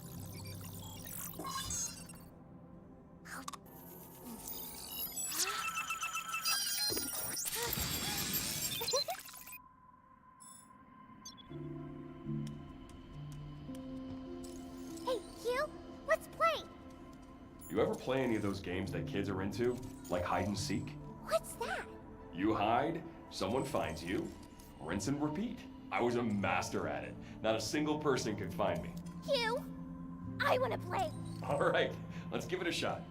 You ever play any of those games that kids are into? Like hide and seek? What's that? You hide, someone finds you, rinse and repeat. I was a master at it. Not a single person could find me. Hugh, I want to play. All right, let's give it a shot.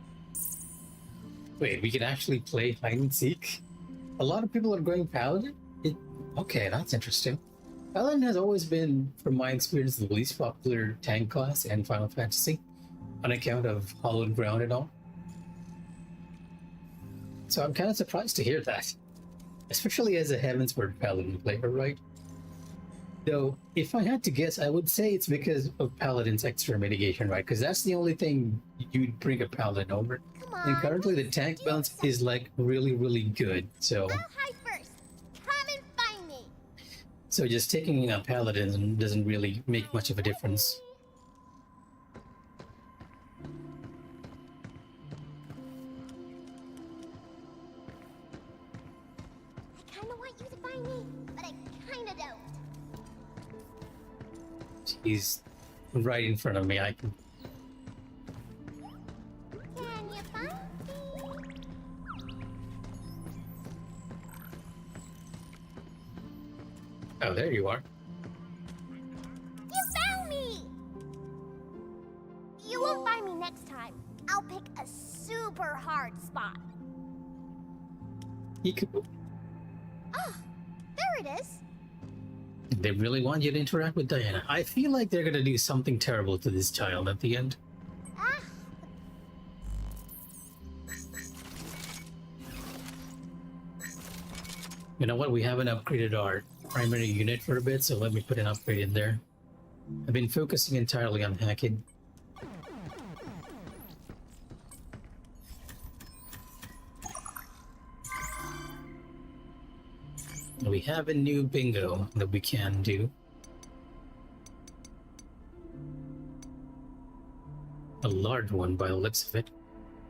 Wait, we can actually play hide and seek? A lot of people are going Paladin? Okay, that's interesting. Paladin has always been, from my experience, the least popular tank class in Final Fantasy, on account of Hallowed Ground and all. So I'm kind of surprised to hear that, especially as a Heavensward Paladin player, right? Though, if I had to guess, I would say it's because of Paladin's extra mitigation, right? Because that's the only thing you'd bring a Paladin over. Come on, And currently the tank balance is like really, really good, so... I'll hide first. Come and find me. So just taking a Paladin doesn't really make much of a difference. I kind of want you to find me, but I kind of don't. He's right in front of me. I can... Can you find me? Oh, there you are. You found me! You won't find me next time. I'll pick a super hard spot. He could... Ah, there it is. They really want you to interact with Diana. I feel like they're gonna do something terrible to this child at the end. Ah, You know what? We haven't upgraded our primary unit for a bit, so let me put an upgrade in there. I've been focusing entirely on hacking. We have a new bingo that we can do. A large one by the looks of it.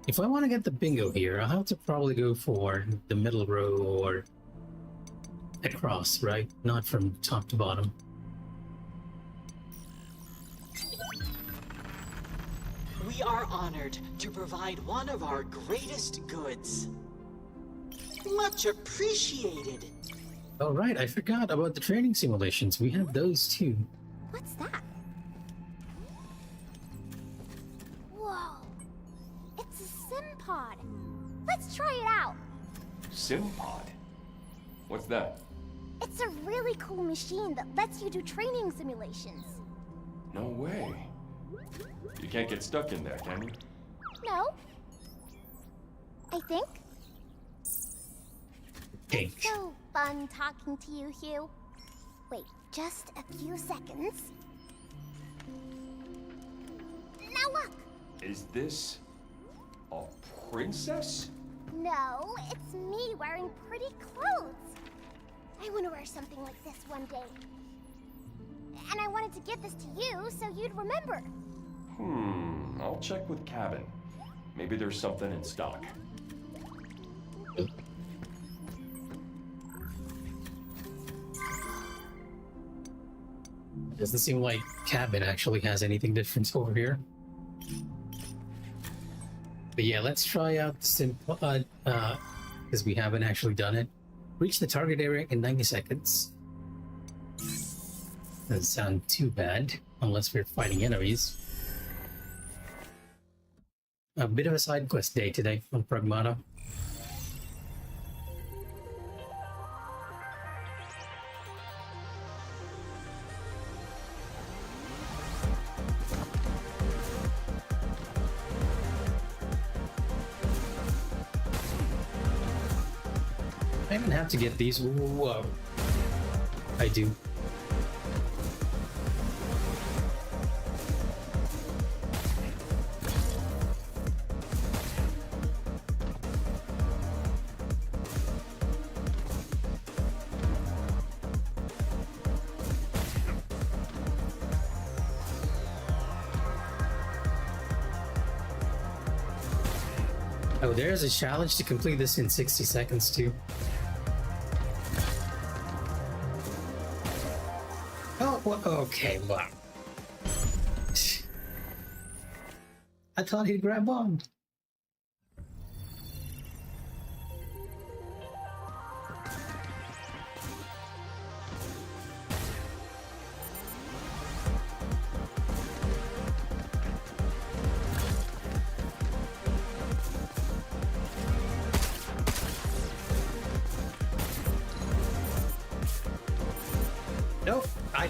If I want to get the bingo here, I'll have to probably go for the middle row or across, right? Not from top to bottom. We are honored to provide one of our greatest goods. Much appreciated. Oh right, I forgot about the training simulations. We have those too. what's that? Whoa. It's a sim pod. Let's try it out. Simpod? What's that? It's a really cool machine that lets you do training simulations. No way. You can't get stuck in there, can you? No? I think. Pink. So fun talking to you, Hugh. Wait just a few seconds. Now look! Is this a princess? No, it's me wearing pretty clothes. I want to wear something like this one day. And I wanted to give this to you so you'd remember. I'll check with Cabin. Maybe there's something in stock. Doesn't seem like Cabin actually has anything different over here. But yeah, let's try out the simple, because we haven't actually done it. Reach the target area in 90 seconds. Doesn't sound too bad, unless we're fighting enemies. A bit of a side quest day today on Pragmata. I even have to get these. Whoa. I do. Oh, there's a challenge to complete this in 60 seconds too. Oh, well, okay, wow. I thought he'd grab on. Nope, I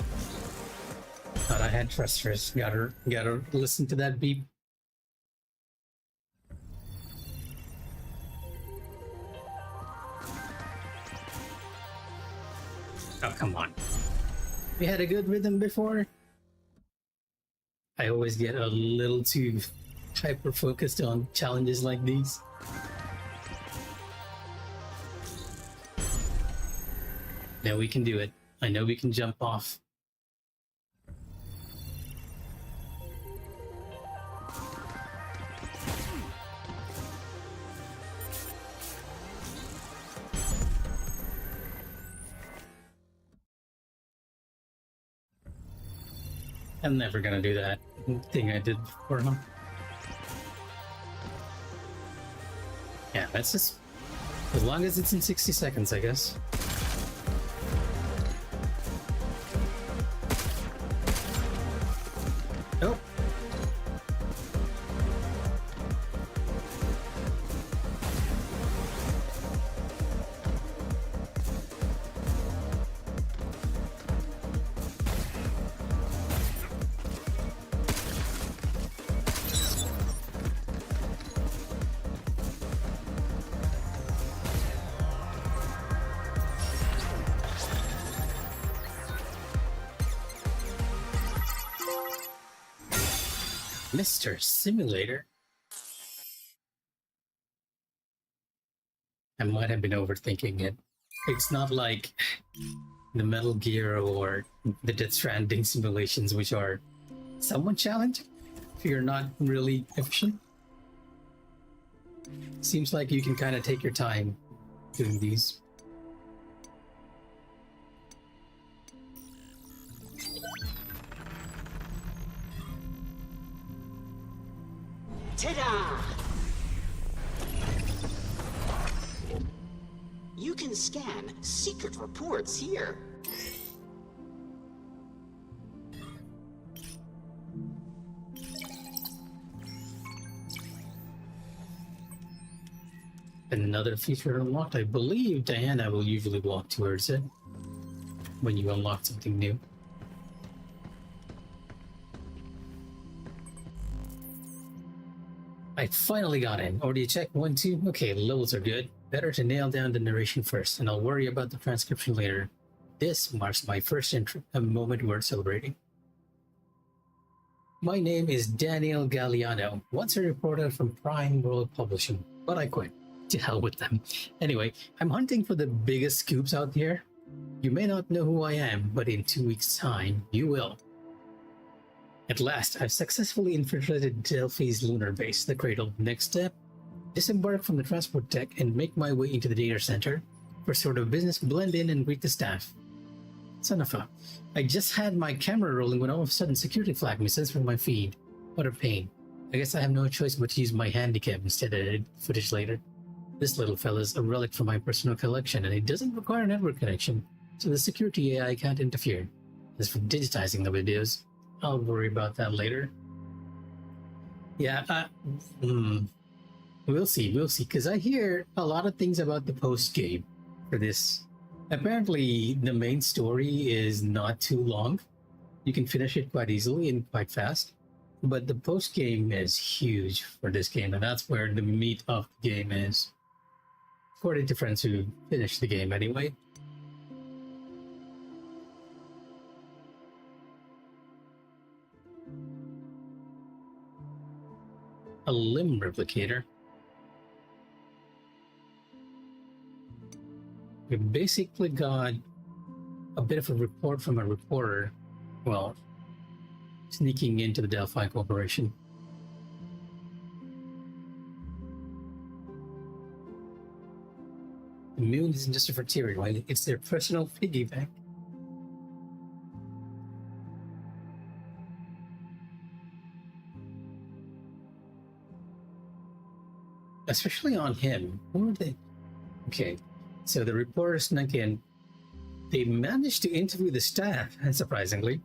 thought I had thrusters. Gotta listen to that beep. Oh, come on. We had a good rhythm before. I always get a little too hyper-focused on challenges like these. Now we can do it. I know we can jump off. I'm never gonna do that thing I did before, huh? Yeah, that's just... as long as it's in 60 seconds, I guess. Nope. Mr. Simulator. I might have been overthinking it. It's not like the Metal Gear or the Death Stranding simulations, which are somewhat challenging if you're not really efficient. Seems like you can kind of take your time doing these. Ta-da! You can scan secret reports here. Another feature unlocked. I believe Diana will usually walk towards it when you unlock something new. I finally got in. Already checked 1, 2. Okay, levels are good. Better to nail down the narration first, and I'll worry about the transcription later. This marks my first a moment worth celebrating. My name is Daniel Galliano, once a reporter from Prime World Publishing, but I quit. To hell with them. Anyway, I'm hunting for the biggest scoops out here. You may not know who I am, but in 2 weeks' time, you will. At last, I've successfully infiltrated Delphi's lunar base, the Cradle. Next step, disembark from the transport deck and make my way into the data center. For sort of business, blend in and greet the staff. Son of a... I just had my camera rolling when all of a sudden security flagged me censoring my feed. What a pain. I guess I have no choice but to use my handicap instead of edit footage later. This little fella's a relic from my personal collection, and it doesn't require a network connection, so the security AI can't interfere. As for digitizing the videos, I'll worry about that later. Yeah, we'll see, because I hear a lot of things about the post-game for this. Apparently, the main story is not too long. You can finish it quite easily and quite fast. But the post-game is huge for this game, and that's where the meat of the game is. According to friends who finished the game anyway. A limb replicator. We basically got a bit of a report from a reporter, well, sneaking into the Delphi Corporation. The moon isn't just a frontier, right? It's their personal piggy bank. Especially on him. Who are they? Okay, so the reporter snuck in. They managed to interview the staff, unsurprisingly,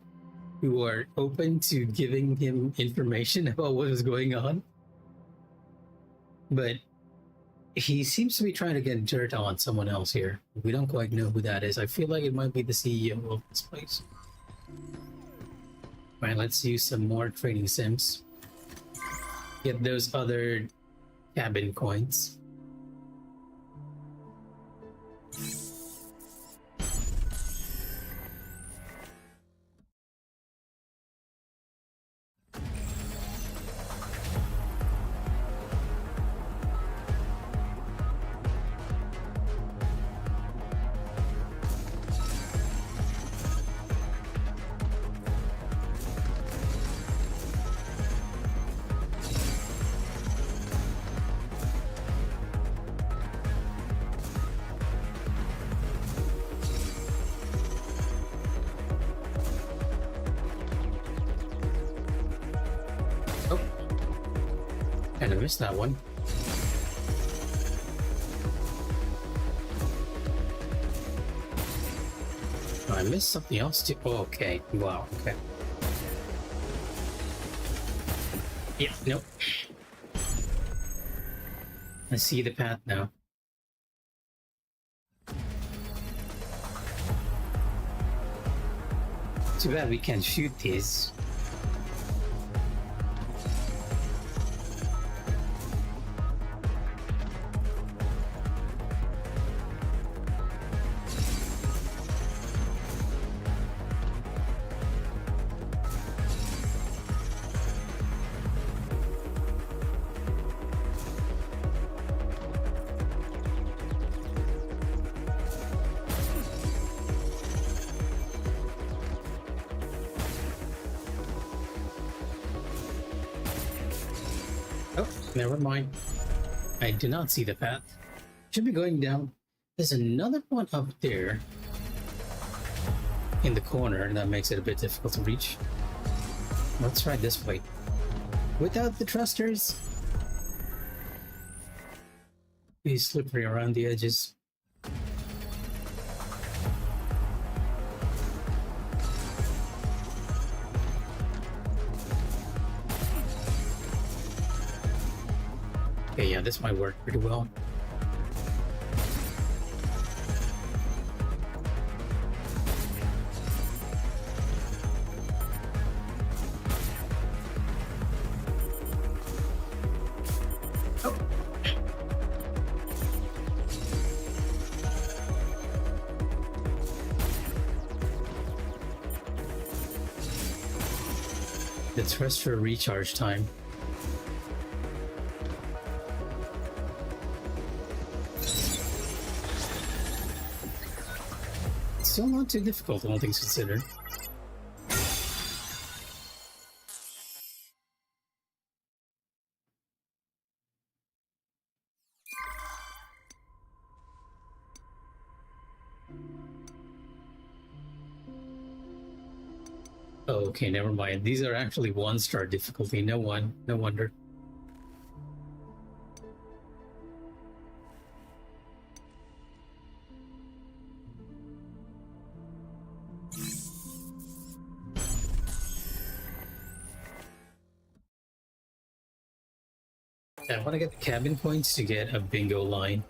who are open to giving him information about what was going on. But he seems to be trying to get dirt on someone else here. We don't quite know who that is. I feel like it might be the CEO of this place. Alright, let's use some more trading sims. Get those other cabin coins. And I missed that one. Oh, I missed something else too. Oh, okay. Wow. Okay. Yeah. Nope. I see the path now. Too bad we can't shoot these. Never mind. I do not see the path. Should be going down. There's another one up there in the corner, and that makes it a bit difficult to reach. Let's try this way. Without the thrusters. Be slippery around the edges. Okay, yeah, this might work pretty well. Oh. The thruster recharge time. Still not too difficult, all things considered. Oh, okay, never mind. These are actually 1-star difficulty. No wonder. I want to get the cabin points to get a bingo line.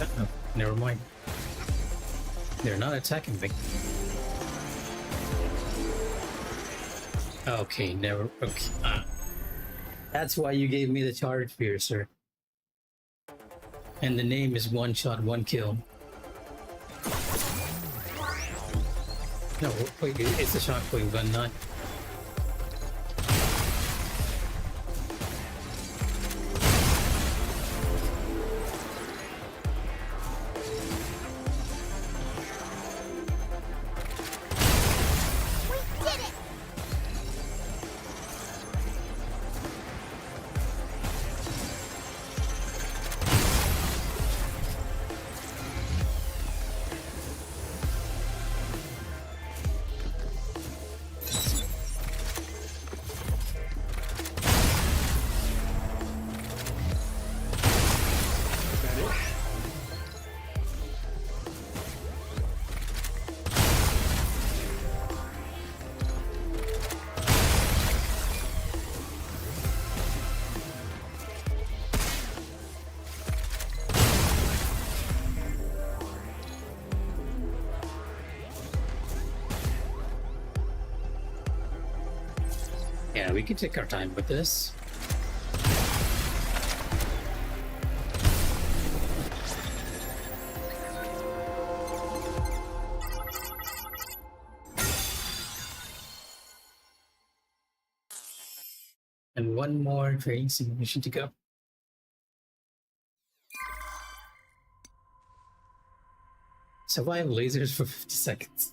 Uh-oh, never mind. They're not attacking me. Okay, never. Okay. That's why you gave me the charge piercer. And the name is One Shot, One Kill. No, wait, it's a shockwave gun, not. We did it! Yeah, we can take our time with this. And one more training simulation to go. Survive lasers for 50 seconds.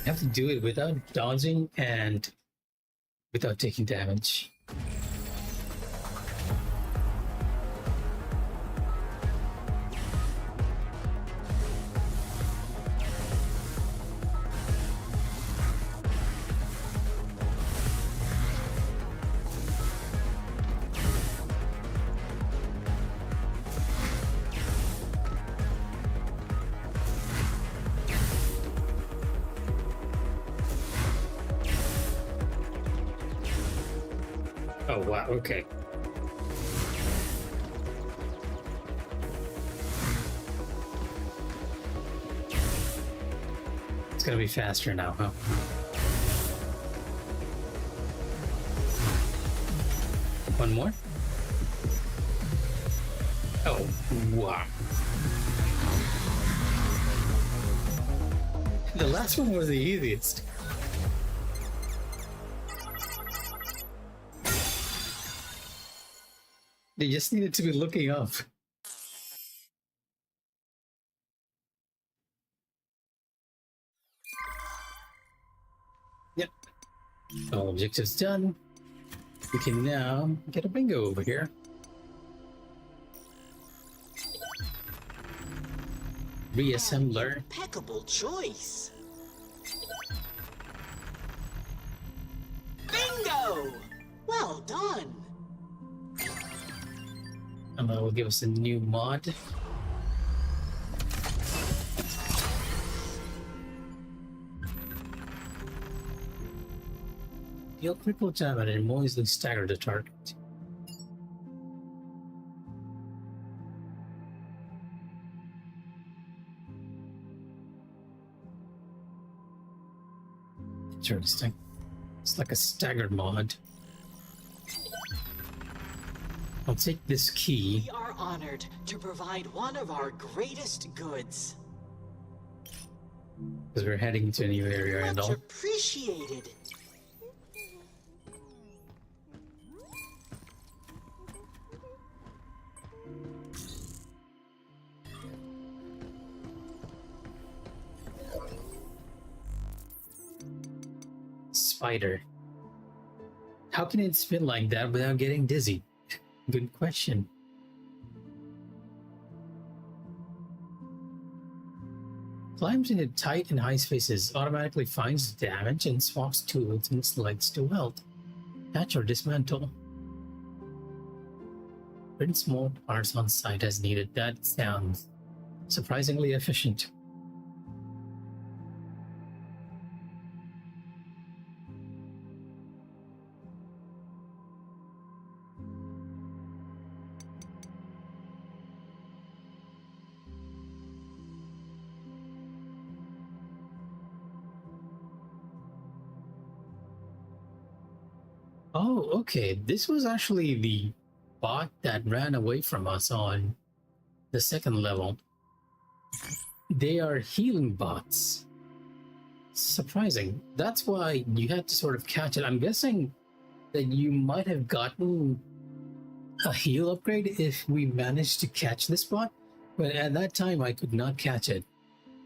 You have to do it without dodging and without taking damage. Oh wow, okay. It's gonna be faster now, huh? One more? Oh, wow. The last one was the easiest. They just needed to be looking up. All objectives done. We can now get a bingo over here. Reassembler. Impeccable choice. Bingo! Well done. And that will give us a new mod. Deal critical damage and more easily stagger the target. Interesting. It's like a staggered mod. I'll take this key. We are honored to provide one of our greatest goods. Because we're heading to a new area and Much all. appreciated. Spider. How can it spin like that without getting dizzy? Good question. Climbs into tight and high spaces, automatically finds damage and swaps tools and slides to weld. Catch or dismantle. Print small parts on site as needed. That sounds surprisingly efficient. Oh, okay. This was actually the bot that ran away from us on the second level. They are healing bots. Surprising. That's why you had to sort of catch it. I'm guessing that you might have gotten a heal upgrade if we managed to catch this bot, but at that time I could not catch it.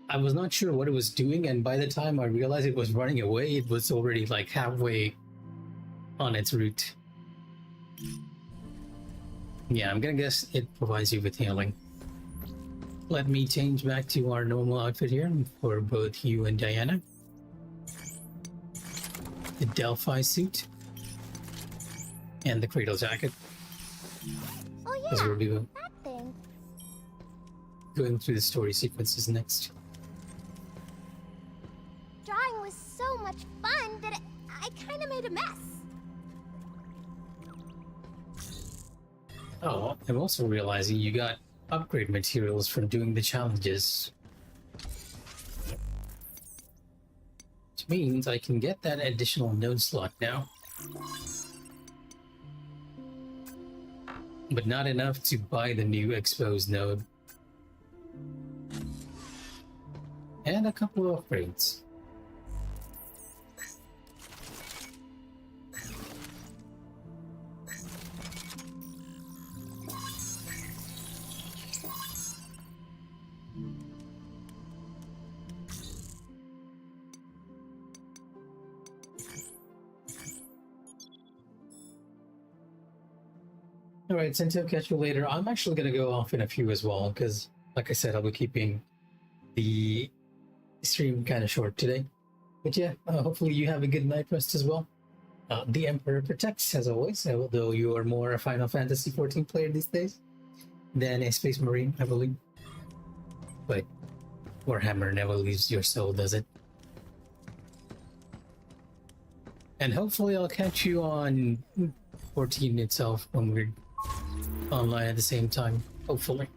I was not sure what it was doing, and by the time I realized it was running away, it was already like halfway on its route. Yeah, I'm gonna guess it provides you with healing. Let me change back to our normal outfit here for both you and Diana. The Delphi suit and the Cradle jacket. Oh As yeah, we'll be that thing. going through the story sequences next. Drawing was so much fun that I kind of made a mess. Oh, I'm also realizing you got upgrade materials from doing the challenges. Which means I can get that additional node slot now. But not enough to buy the new exposed node. And a couple of upgrades. Alright, since I'll catch you later, I'm actually gonna go off in a few as well, because, like I said, I'll be keeping the stream kind of short today. But yeah, hopefully you have a good night rest as well. The Emperor protects, as always, although you are more a Final Fantasy XIV player these days than a Space Marine, I believe. But Warhammer never leaves your soul, does it? And hopefully I'll catch you on 14 itself when we're online at the same time, hopefully.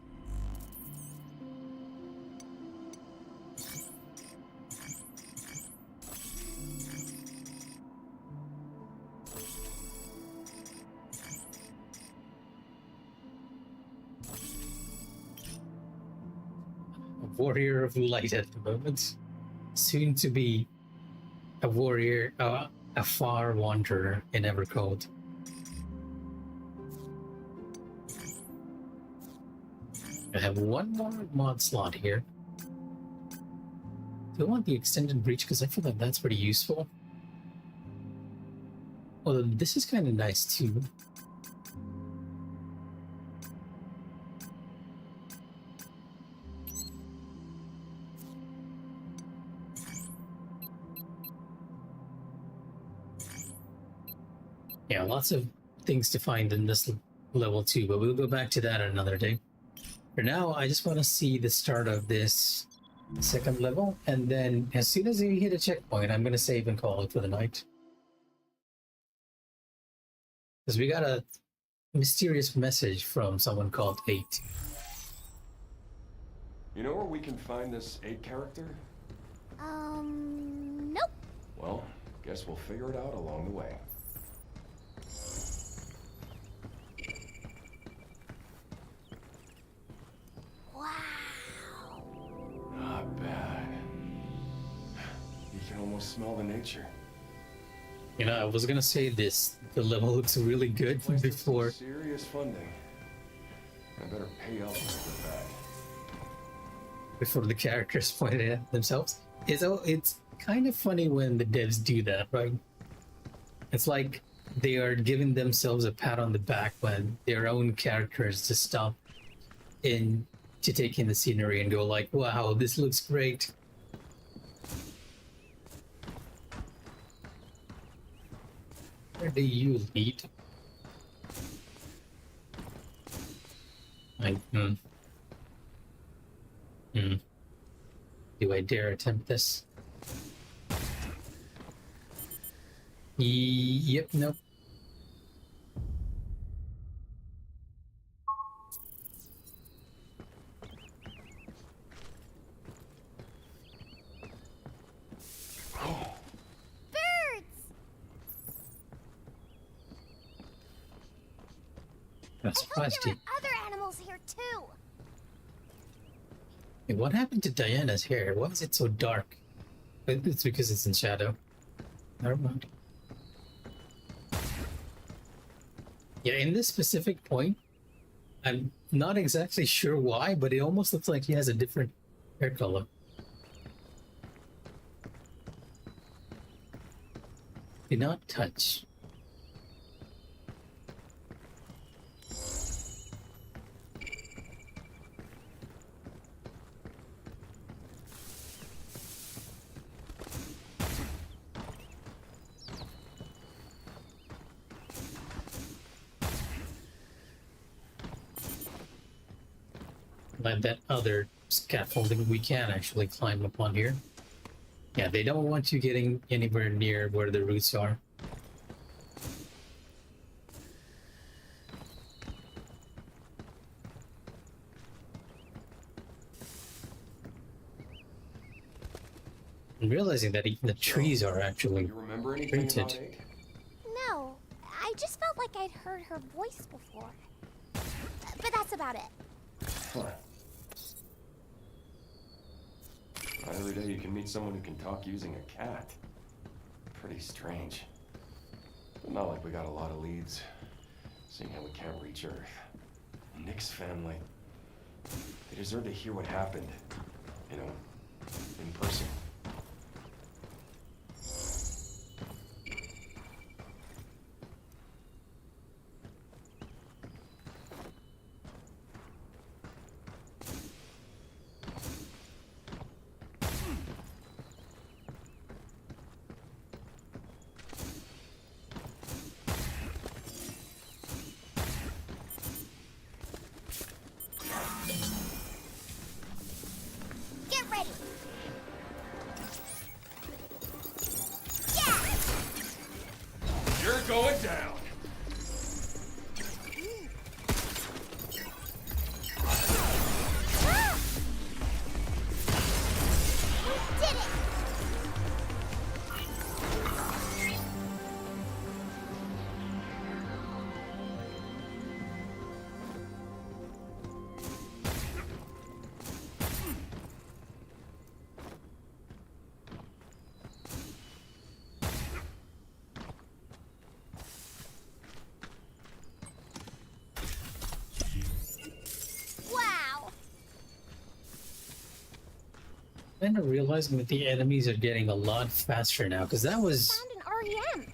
A warrior of light at the moment, soon to be a warrior, a far wanderer in Evercold. I have one more mod slot here. Do I want the extended breach? Because I feel like that's pretty useful. Well, this is kind of nice too. Yeah, lots of things to find in this level too, but we'll go back to that another day. For now, I just want to see the start of this second level, and then as soon as we hit a checkpoint, I'm going to save and call it for the night. Because we got a mysterious message from someone called 8. You know where we can find this 8 character? Nope. Well, guess we'll figure it out along the way. Wow. Not bad. You can almost smell the nature. You know, I was going to say this. The level looks really good Place needs some before serious funding. I better pay up to get back. the characters pointed at themselves. It's kind of funny when the devs do that, right? It's like they are giving themselves a pat on the back when their own characters just stop in to take in the scenery and go like, wow, this looks great. Where do you lead? Like, Do I dare attempt this? Yep, nope. Birds! That's I hope there feisty. are other animals here too. Hey, what happened to Diana's hair? Why is it so dark? It's because it's in shadow. Never mind. Yeah, in this specific point, I'm not exactly sure why, but it almost looks like he has a different hair color. Do not touch. Like that other scaffolding, we can actually climb up on here. Yeah, they don't want you getting anywhere near where the roots are. I'm realizing that even the trees are actually You remember anything printed. about 8? No, I just felt like I'd heard her voice before. But that's about it. Huh. Not every day you can meet someone who can talk using a cat. Pretty strange. But not like we got a lot of leads, seeing how we can't reach Earth. Nick's family. They deserve to hear what happened. You know, in person. Get ready. Yeah! You're going down! Ah! We did it! Wow! Kind of realizing that the enemies are getting a lot faster now, because that was Found an REM.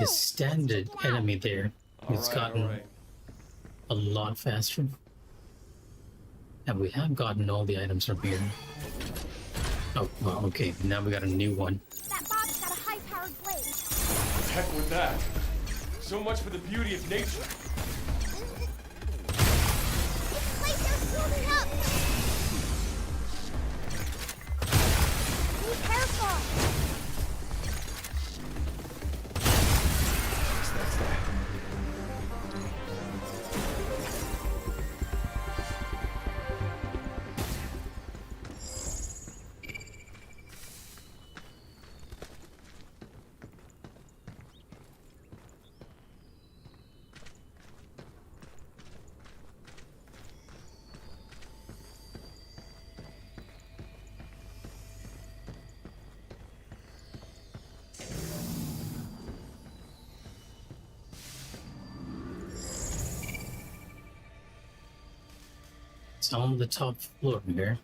the standard check it out. enemy there. It's gotten a lot faster. And we have gotten all the items from here. Oh, well, okay. Now we got a new one. That bob's got a high-powered blade. Heck with that. So much for the beauty of nature. This place is building up. Be careful. That's that. It's on the top floor here.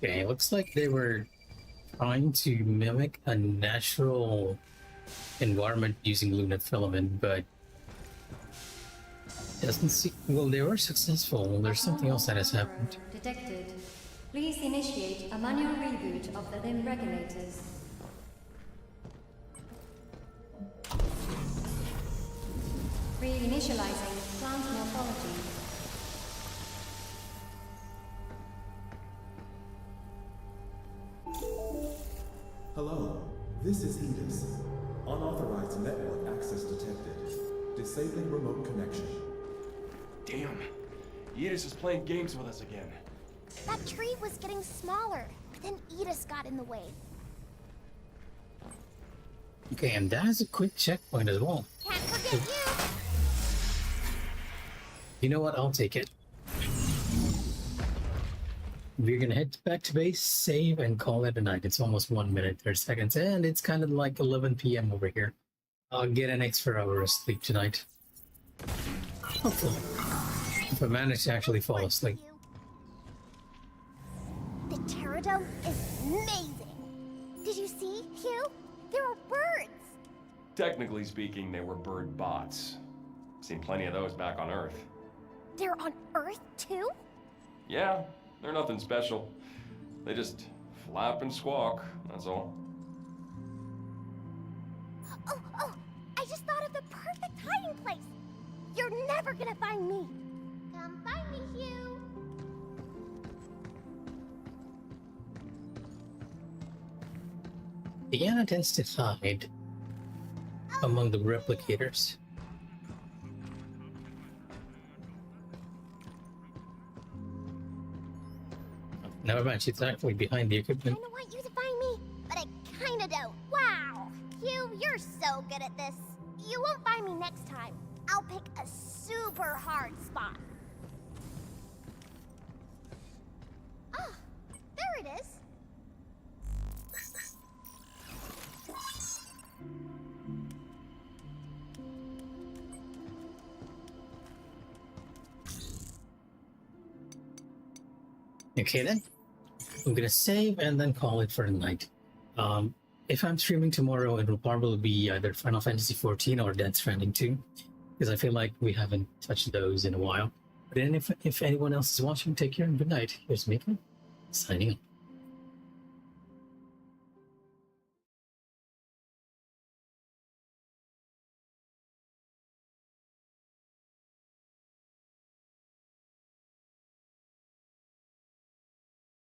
Okay, looks like they were trying to mimic a natural environment using lunar filament, but doesn't seem. Well, they were successful. There's something else that has happened. Detected. Please initiate a manual reboot of the limb regulators. Reinitializing plant morphology. Hello, this is Edis. Unauthorized network access detected. Disabling remote connection. Damn. Edis is playing games with us again. That tree was getting smaller, but then Edis got in the way. Okay, and that is a quick checkpoint as well. Can't forget you. You know what? I'll take it. We're gonna head back to base, save, and call it a night. It's almost 1 minute, 30 seconds, and it's kind of like 11 p.m. over here. I'll get an extra hour of sleep tonight. Hopefully. If I manage to actually fall asleep. The pterodome is amazing. Did you see, Hugh? There are birds. Technically speaking, they were bird bots. Seen plenty of those back on Earth. They're on Earth, too? Yeah, they're nothing special. They just flap and squawk, that's all. Oh, I just thought of the perfect hiding place. You're never gonna find me. Come find me, Hugh. Diana tends to hide among the replicators. Never mind, she's actually behind the equipment. I want you to find me, but I kinda don't. Wow, Hugh, you're so good at this. You won't find me next time. I'll pick a super hard spot. Ah, there it is. Okay then, I'm gonna save and then call it for the night. If I'm streaming tomorrow, it will probably be either Final Fantasy XIV or Death Stranding 2, because I feel like we haven't touched those in a while. But then if anyone else is watching, take care and good night. Here's Mikh'a, signing off.